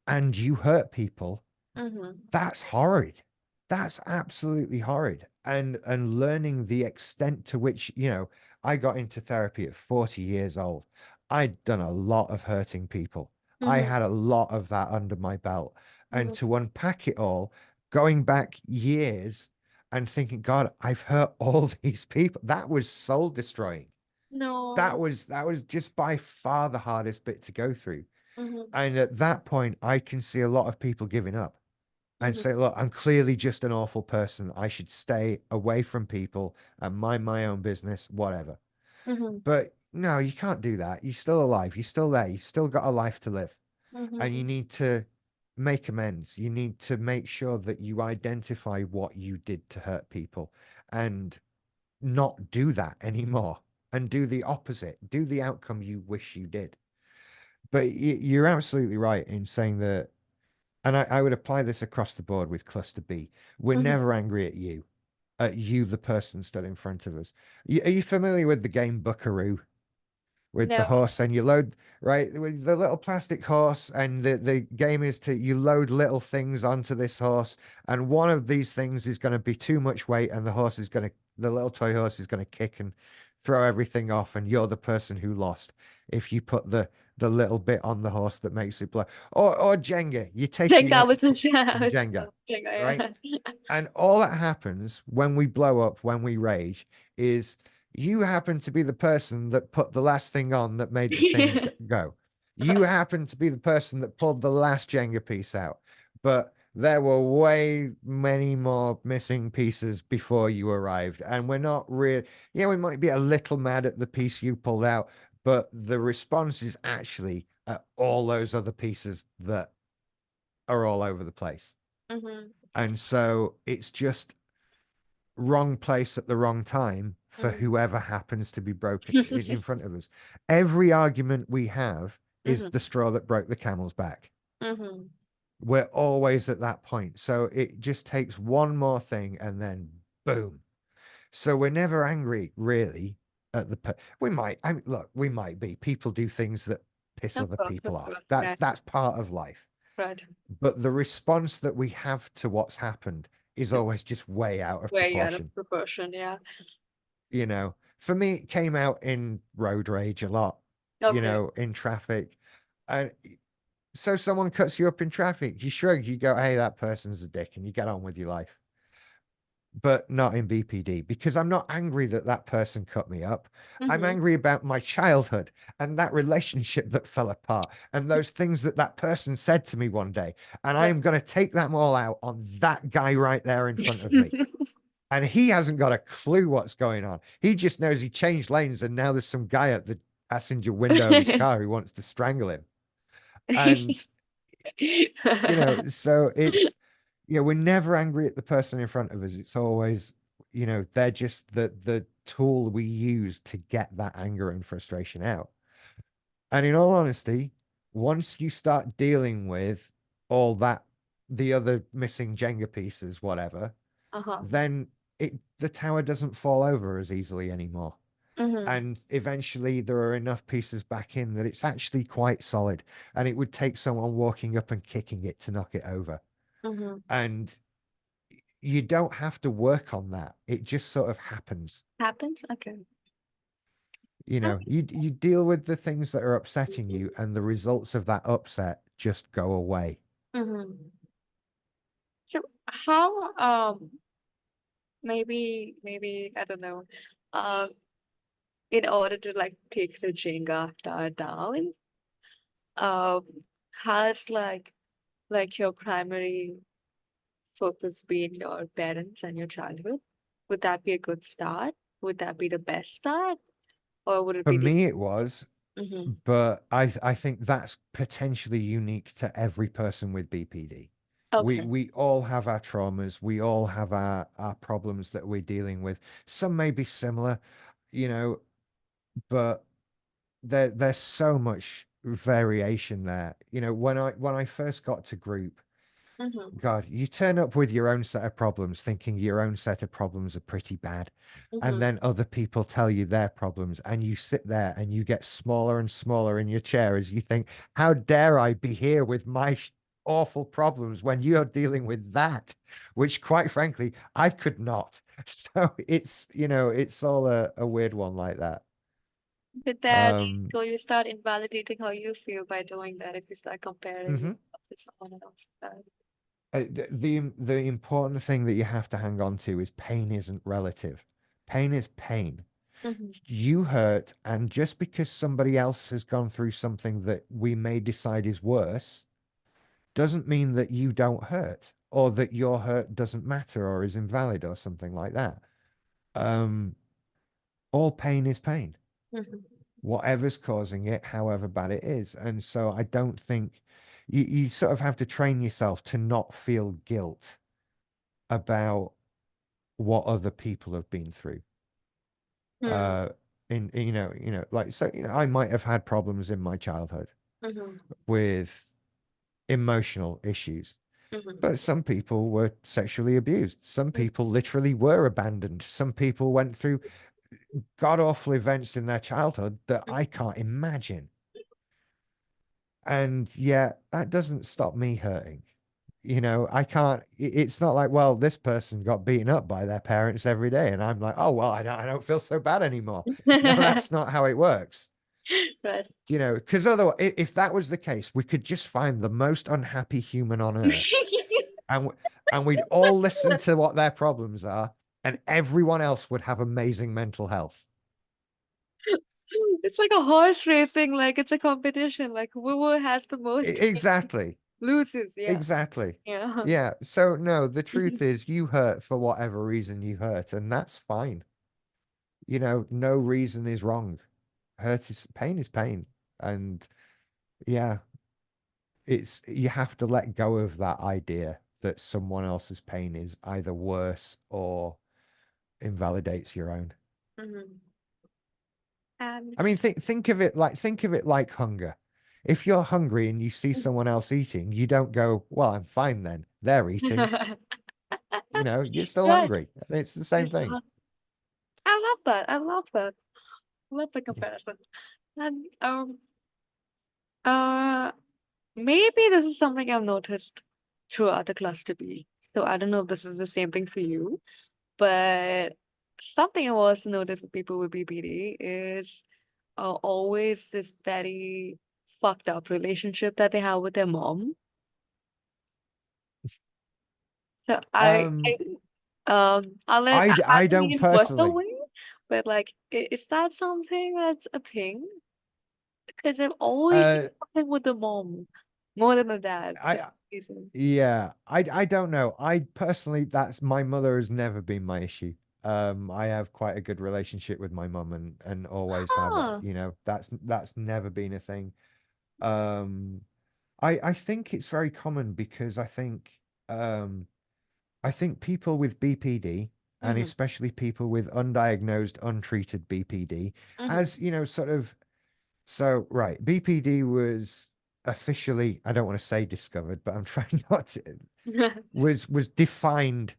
and you hurt people, mm-hmm, that's horrid. That's absolutely horrid. And learning the extent to which, I got into therapy at 40 years old. I'd done a lot of hurting people. I mm-hmm, had a lot of that under my belt. And mm-hmm. to unpack it all, going back years and thinking, God, I've hurt all these people. That was soul destroying. That No. was that was just by far the hardest bit to go through. Mm-hmm, And at that point, I can see a lot of people giving up and mm-hmm, say, look, I'm clearly just an awful person. I should stay away from people and mind my own business, whatever. mm-hmm, But no, you can't do that. You're still alive. You're still there. You still got a life to live. And mm-hmm, you need to make amends. You need to make sure that you identify what you did to hurt people and not do that anymore and do the opposite. Do the outcome you wish you did. But you're absolutely right in saying that, and I would apply this across the board with cluster B. We're mm-hmm. never angry at you. at you, the person stood in front of us. Are you familiar with the game Buckaroo? With the No. horse, and you load, right, with the little plastic horse, and the game is to you load little things onto this horse, and one of these things is going to be too much weight, and the little toy horse is going to kick and throw everything off, and you're the person who lost if you put the little bit on the horse that makes it blow. Or Jenga, you take Like the that end was a from chance. Jenga, right? Yeah. And all that happens when we blow up, when we rage, is you happen to be the person that put the last thing on that made the thing go. You happen to be the person that pulled the last Jenga piece out. But there were way many more missing pieces before you arrived. And we're not really, yeah, we might be a little mad at the piece you pulled out, but the response is actually at all those other pieces that are all over the place. Mm-hmm. And so it's just wrong place at the wrong time for Mm-hmm. whoever happens to be broken in front of us. Every argument we have is Mm-hmm. the straw that broke the camel's back. Mm-hmm. We're always at that point. So it just takes one more thing and then boom. So we're never angry, really, at we might, I mean, look, we might be. People do things that piss Of other course, people of off. course. That's Yeah. that's part of life. Right. But the response that we have to what's happened is It's always just way out of way out of proportion. proportion. Yeah. For me, it came out in road rage a lot, Okay. in traffic. And so someone cuts you up in traffic, you shrug, you go, hey, that person's a dick, and you get on with your life. But not in BPD, because I'm not angry that that person cut me up. I'm Mm-hmm. angry about my childhood and that relationship that fell apart and those things that that person said to me one day. And I Right. am going to take them all out on that guy right there in front of me. And he hasn't got a clue what's going on. He just knows he changed lanes and now there's some guy at the passenger window of his car who wants to strangle him. And, so we're never angry at the person in front of us. It's always, they're just the tool we use to get that anger and frustration out. And in all honesty, once you start dealing with all that, the other missing Jenga pieces, whatever, Uh-huh. then the tower doesn't fall over as easily anymore. Mm-hmm. And eventually there are enough pieces back in that it's actually quite solid. And it would take someone walking up and kicking it to knock it over. Mm-hmm. And you don't have to work on that. It just sort of happens. Happens? Okay. You deal with the things that are upsetting you, and the results of that upset just go away. Mm-hmm. So how maybe I don't know. Uh in order to like take the Jenga tower down, um has like your primary focus been your parents and your childhood? Would that be a good start? Would that be the best start? Or would it For be the me, it was, mm-hmm. but I think that's potentially unique to every person with BPD. We Okay. we all have our traumas. We all have our problems that we're dealing with. Some may be similar, you know, but there's so much variation there. When I first got to group, Mm-hmm. God, you turn up with your own set of problems, thinking your own set of problems are pretty bad. And Mm-hmm. then other people tell you their problems, and you sit there and you get smaller and smaller in your chair as you think, how dare I be here with my awful problems when you're dealing with that, which quite frankly, I could not. So it's all a weird one like that. But then Um, so you start invalidating how you feel by doing that if you start comparing mhm. yourself to someone else. The important thing that you have to hang on to is pain isn't relative. Pain is pain. Mm-hmm. You hurt, and just because somebody else has gone through something that we may decide is worse, doesn't mean that you don't hurt, or that your hurt doesn't matter or is invalid or something like that. Um, all pain is pain, Mm-hmm. whatever's causing it, however bad it is. And so I don't think you sort of have to train yourself to not feel guilt about what other people have been through. Mm-hmm. Uh, like, so, I might have had problems in my childhood Mm-hmm. with emotional issues. Mm-hmm. But some people were sexually abused. Some people literally were abandoned. Some people went through god awful events in their childhood that I can't imagine. And yet that doesn't stop me hurting. You know, I can't, it's not like, well, this person got beaten up by their parents every day. And I'm like, oh, well, I don't feel so bad anymore. No, that's not how it works. Right. You know, because otherwise, if that was the case, we could just find the most unhappy human on earth and and we'd all listen to what their problems are, and everyone else would have amazing mental health. It's like a horse racing, like it's a competition. Like whoever has the most Exactly. loses. Yeah. Exactly. Yeah. Yeah. So no, the truth is you hurt for whatever reason you hurt, and that's fine. You know, no reason is wrong. Hurt is pain is pain. And yeah, it's you have to let go of that idea that someone else's pain is either worse or invalidates your own. Hmm. And I mean, think of it like hunger. If you're hungry and you see someone else eating, you don't go, "Well, I'm fine then. They're eating." You know, you're still right. hungry. And it's the same thing. I love that. I love that. I love the Yeah. comparison. And uh maybe this is something I've noticed throughout the cluster B. So I don't know if this is the same thing for you, but something I've also noticed with people with BPD is always this very fucked up relationship that they have with their mom. So Um, unless I I haven't don't been in personal personally. way, but like, is that something that's a thing? Because I've always seen Uh, something with the mom more than the dad for some I reason. Yeah, I don't know. I personally, that's my mother has never been my issue. I have quite a good relationship with my mum and always have. Huh. You know, that's never been a thing. Um, I think it's very common because I think people with BPD and Mm-hmm. especially people with undiagnosed, untreated BPD, Mm-hmm. as you know, sort of so, right, BPD was officially, I don't want to say discovered, but I'm trying not to, was defined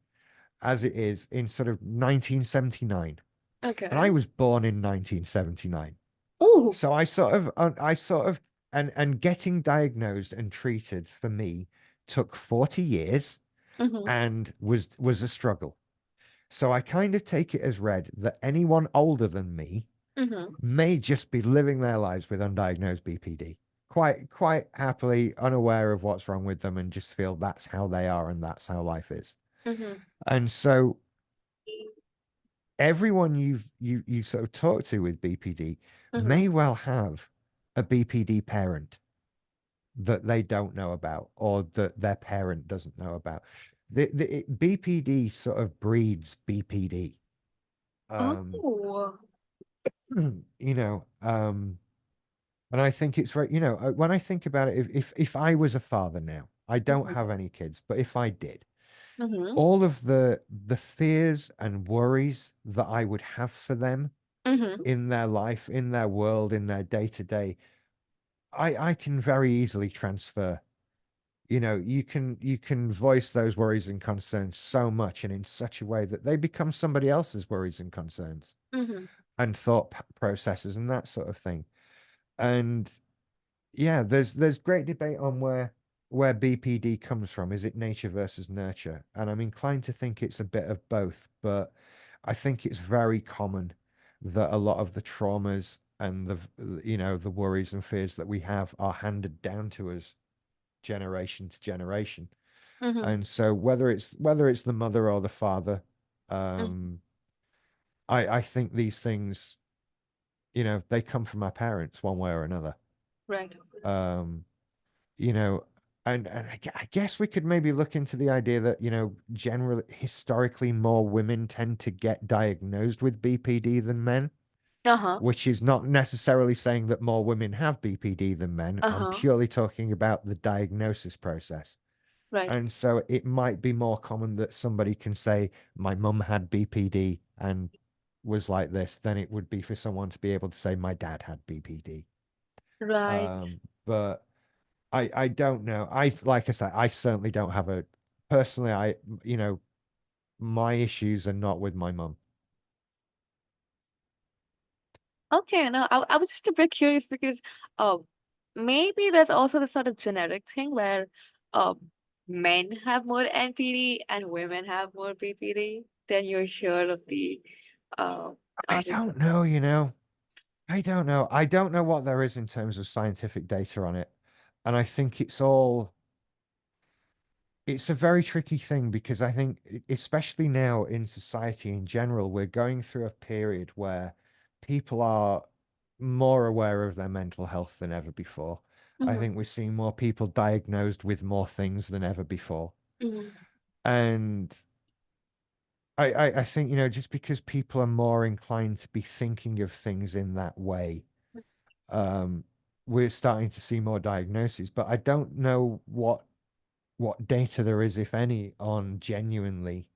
as it is in sort of 1979. And Okay. I was born in 1979. Oh. So and getting diagnosed and treated for me took 40 years Mm-hmm. and was a struggle. So I kind of take it as read that anyone older than me Mm-hmm. may just be living their lives with undiagnosed BPD, quite happily unaware of what's wrong with them and just feel that's how they are and that's how life is. Mm-hmm. And so everyone you sort of talk to with BPD Mm-hmm. may well have a BPD parent that they don't know about or that their parent doesn't know about. BPD sort of breeds BPD. Um, Oh. you know, and I think it's right, you know, when I think about it, if I was a father now, I don't Mm-hmm. have any kids, but if I did, Mm-hmm. all of the fears and worries that I would have for them Mm-hmm. in their life, in their world, in their day to day, I can very easily transfer. You know, you can voice those worries and concerns so much and in such a way that they become somebody else's worries and concerns Mm-hmm. and thought processes and that sort of thing. And yeah, there's great debate on where BPD comes from. Is it nature versus nurture? And I'm inclined to think it's a bit of both, but I think it's very common that a lot of the traumas and the worries and fears that we have are handed down to us generation to generation. Mm-hmm. And so whether it's the mother or the father, Mm-hmm. um, I think these things, they come from our parents one way or another. Right. Um, you know, and I guess we could maybe look into the idea that, generally, historically, more women tend to get diagnosed with BPD than men, Uh-huh. which is not necessarily saying that more women have BPD than men. I'm Uh-huh. purely talking about the diagnosis process. Right. And so it might be more common that somebody can say, my mum had BPD and was like this, than it would be for someone to be able to say, my dad had BPD. Right. But I don't know. Like I said, I certainly don't have a personally. You know, my issues are not with my mum. Okay, no, I was just a bit curious because uh, maybe there's also the sort of genetic thing where men have more NPD and women have more PPD. Then you're sure of the uh, I other. don't know, you know. I don't know. I don't know what there is in terms of scientific data on it. And I think it's a very tricky thing because I think, especially now in society in general, we're going through a period where people are more aware of their mental health than ever before. I Mhm, think we're seeing more people diagnosed with more things than ever before. mhm, And I think, you know, just because people are more inclined to be thinking of things in that way, um, we're starting to see more diagnoses. But I don't know what data there is, if any, on genuinely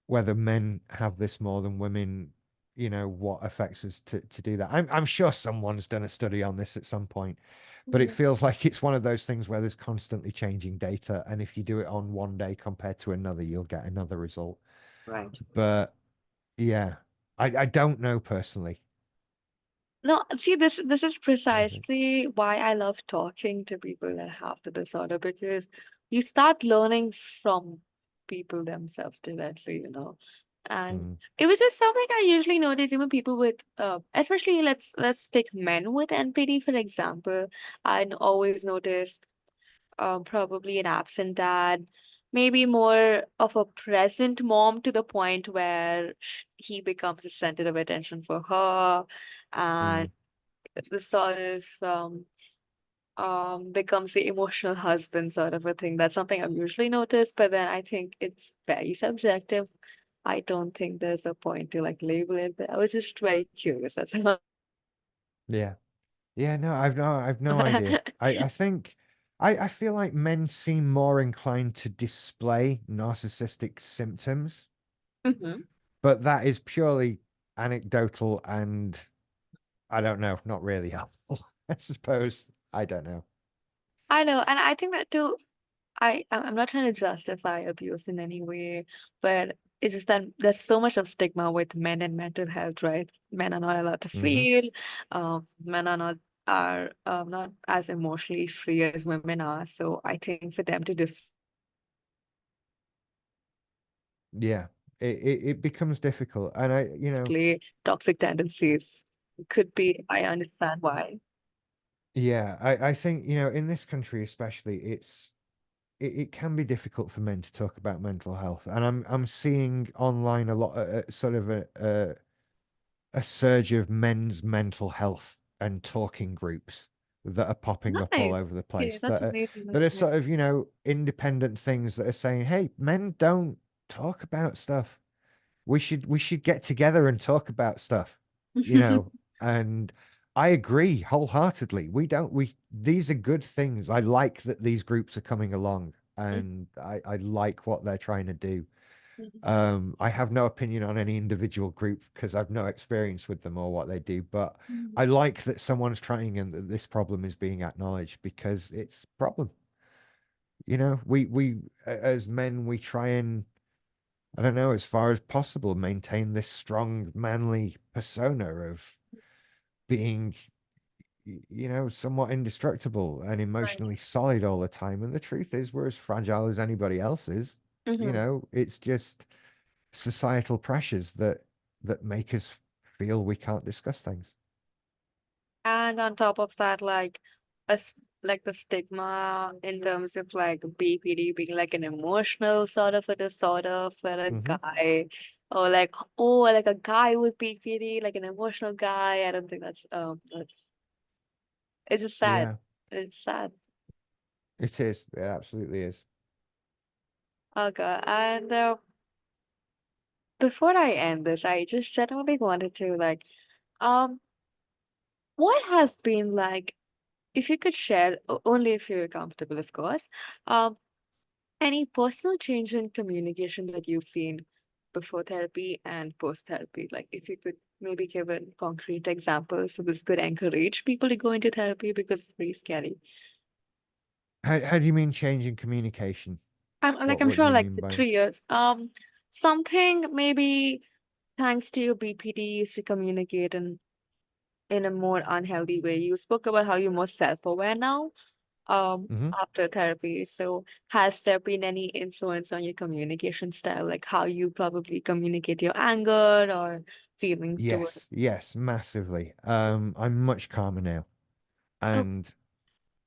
whether men have this more than women, you know, what affects us to do that. I'm sure someone's done a study on this at some point, but it mhm. feels like it's one of those things where there's constantly changing data, and if you do it on one day compared to another, you'll get another result. Right. But yeah, I don't know personally. No, see, this is I think. precisely why I love talking to people that have the disorder because you start learning from people themselves directly, you know. And Mm, it was just something I usually notice, even people with especially let's take men with NPD, for example. I always notice probably an absent dad, maybe more of a present mom to the point where he becomes the center of attention for her. And mm, the sort of becomes the emotional husband sort of a thing. That's something I've usually noticed, but then I think it's very subjective. I don't think there's a point to like label it, but I was just very curious. That's all. yeah. Yeah, no, I've no idea. I think I feel like men seem more inclined to display narcissistic symptoms, Mhm. but that is purely anecdotal and I don't know, not really helpful. I suppose. I don't know. I know, and I think that too. I'm not trying to justify abuse in any way, but it's just that there's so much of stigma with men and mental health, right? Men are not allowed to Hmm. feel. Men are not as emotionally free as women are. So I think for them to Yeah. It becomes difficult. And you know, display toxic tendencies could be. I understand why. yeah, I think, you know, in this country especially, it can be difficult for men to talk about mental health. And I'm seeing online a lot sort of a surge of men's mental health and talking groups that are popping up all Nice. over the Okay, place that's amazing. that That's are amazing. sort of, you know, independent things that are saying, hey, men don't talk about stuff. We should get together and talk about stuff, you know. And I agree wholeheartedly. We these are good things. I like that these groups are coming along and I like what they're trying to do. I have no opinion on any individual group because I've no experience with them or what they do, but I like that someone's trying and that this problem is being acknowledged because it's a problem. You know, as men, we try and, I don't know, as far as possible, maintain this strong, manly persona of being, you know, somewhat indestructible and Right. emotionally solid all the time. And the truth is, we're as fragile as anybody else is. You Mhm. know, it's just societal pressures that make us feel we can't discuss things. And on top of that, like like the stigma in terms of like BPD being like an emotional sort of a disorder for a Hmm. guy, or like oh like a guy with BPD, like an emotional guy. I don't think that's it's just sad. Yeah, It's sad. it is. It absolutely is. Okay, and before I end this, I just genuinely wanted to like, um, what has been like, if you could share, only if you're comfortable, of course, um. Any personal change in communication that you've seen before therapy and post therapy? Like, if you could maybe give a concrete example so this could encourage people to go into therapy because it's pretty scary. How do you mean change in communication? I'm What do sure you like mean the by? 3 years. Something maybe thanks to your BPD you used to communicate in a more unhealthy way. You spoke about how you're more self-aware now, Mhm. after therapy. So has there been any influence on your communication style, like how you probably communicate your anger or feelings Yes, towards? yes, massively. I'm much calmer now, Oh, and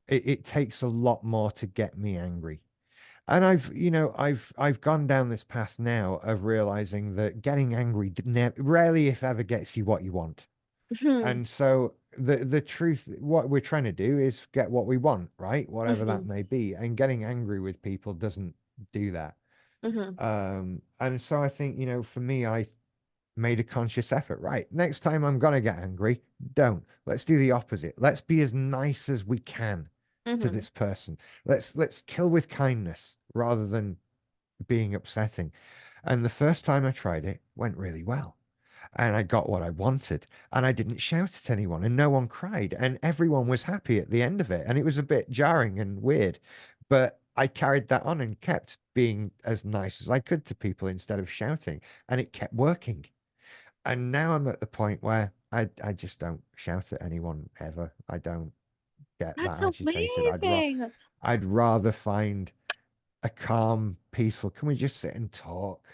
it takes a lot more to get me angry. And I've gone down this path now of realizing that getting angry rarely, if ever, gets you what you want. hmm, And so the truth, what we're trying to do is get what we want, right? Whatever that hmm, may be. And getting angry with people doesn't do that. hmm. And so I think, for me, I made a conscious effort. Right. Next time I'm gonna get angry, don't. Let's do the opposite. Let's be as nice as we can to Hmm. this person. Let's kill with kindness rather than being upsetting. And the first time I tried it went really well. And I got what I wanted. And I didn't shout at anyone and no one cried. And everyone was happy at the end of it. And it was a bit jarring and weird. But I carried that on and kept being as nice as I could to people instead of shouting. And it kept working. And now I'm at the point where I just don't shout at anyone ever. I don't get that That's agitated. amazing. I'd rather find a calm, peaceful. Can we just sit and talk?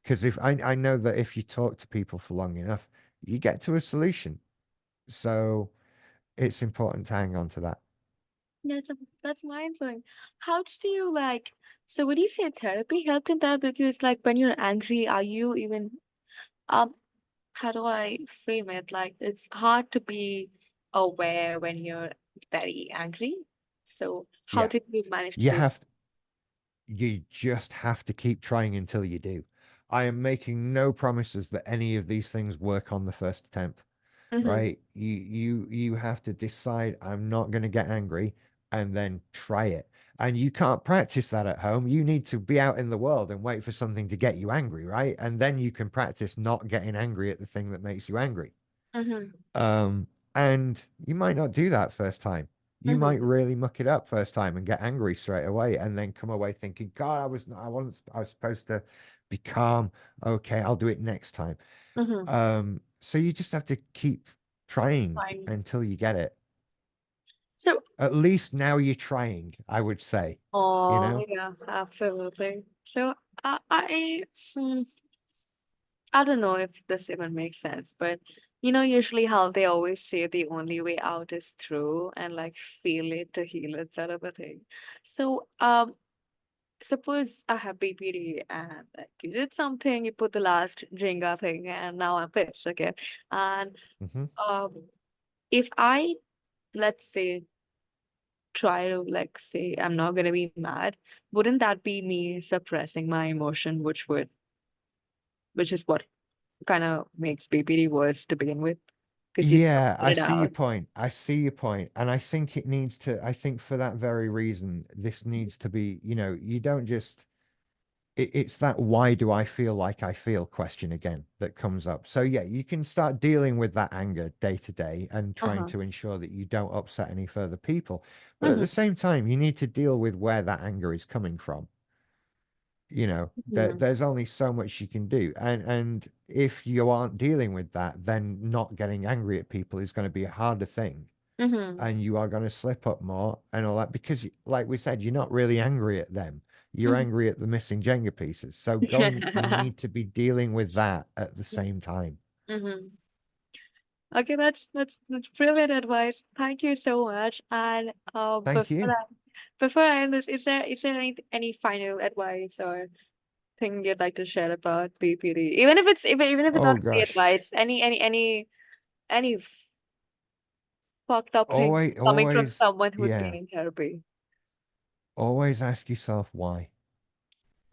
Because if I know that if you talk to people for long enough, you get to a solution. So it's important to hang on to that. That's a, that's mind-blowing. How did you like, so would you say therapy helped in that? Because like when you're angry, are you even um how do I frame it? Like it's hard to be aware when you're very angry. So how Yeah. did you manage to You do have you just have to keep trying until you do. I am making no promises that any of these things work on the first attempt. that? Mm-hmm. Right? You have to decide I'm not going to get angry and then try it. And you can't practice that at home. You need to be out in the world and wait for something to get you angry, right? And then you can practice not getting angry at the thing that makes you angry. Mm-hmm. Um, and you might not do that first time. You might Mm-hmm. really muck it up first time and get angry straight away and then come away thinking, God, I was supposed to be calm. Okay, I'll do it next time. Mm-hmm. So you just have to keep trying Fine. until you get it. So, At least now you're trying, I would say, you oh know? yeah, absolutely. So hmm, I don't know if this even makes sense, but usually how they always say the only way out is through and like feel it to heal it sort of a thing. So, suppose I have BPD and like you did something, you put the last Jenga thing, and now I'm pissed, okay? And Hmm. if I, let's say, try to like say I'm not gonna be mad, wouldn't that be me suppressing my emotion, which is what kind of makes BPD worse to begin with, because you don't Yeah, put I it see your out. point. I see your point. And I think I think for that very reason, this needs to be, you don't just, it's that why do I feel like I feel question again that comes up. So yeah, you can start dealing with that anger day to day and trying Uh-huh. to ensure that you don't upset any further people. But at the Mm-hmm. same time, you need to deal with where that anger is coming from. Mm-hmm. There's only so much you can do. And if you aren't dealing with that, then not getting angry at people is going to be a harder thing. Mm-hmm. And you are going to slip up more and all that because, like we said, you're not really angry at them. You're angry at the missing Jenga pieces. So you Mm-hmm. need to be dealing with that at the same time. Mm-hmm. Okay, that's brilliant advice. Thank you so much. And Thank you. before I end this, is there any final advice or thing you'd like to share about BPD? Even if it's Oh not free gosh. advice, any fucked up thing Always, coming from always, someone who's been yeah. in therapy. Always ask yourself why.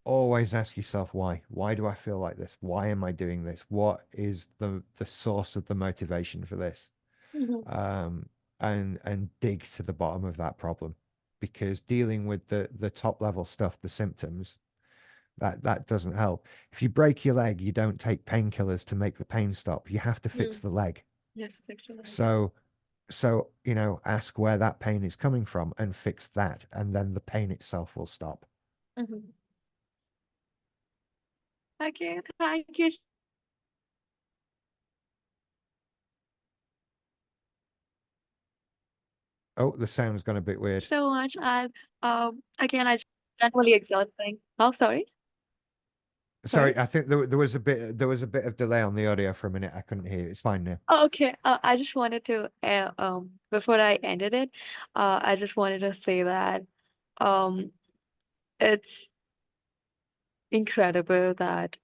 Always ask yourself why. Why do I feel like this? Why am I doing this? What is the source of the motivation for this? Mm-hmm. um, and dig to the bottom of that problem, because dealing with the top level stuff, the symptoms, that doesn't help. If you break your leg, you don't take painkillers to make the pain stop. You have to fix Mm. the leg. Yes, excellent. So So, ask where that pain is coming from and fix that, and then the pain itself will stop. Mhm. Okay, thank you Oh, the sound's gone a bit weird. so much. And again, I generally exhausting. Oh, sorry. Sorry, Sorry. I think there was a bit of delay on the audio for a minute. I couldn't hear you. It's fine now. Oh, okay. I just wanted to before I ended it, I just wanted to say that um it's incredible that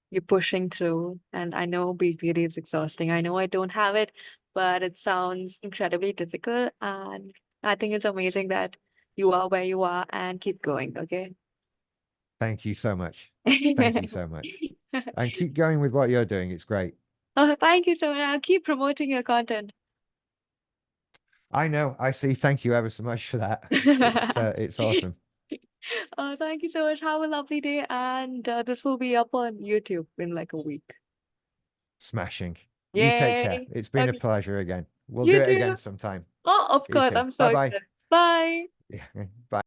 you're pushing through. And I know BPD is exhausting. I know I don't have it, but it sounds incredibly difficult. And I think it's amazing that you are where you are and keep going, okay? Thank you so much. Thank you so much. And keep going with what you're doing. It's great. Oh, thank you so much. I'll keep promoting your content. I know. I see. Thank you ever so much for that. It's awesome. Thank you so much. Have a lovely day. And this will be up on YouTube in like a week. Smashing. You take care. Yay. It's been a Okay. pleasure again. We'll do You it too. again sometime. Oh, of See you course. soon. I'm so Bye bye. excited. Bye. Yeah. Bye.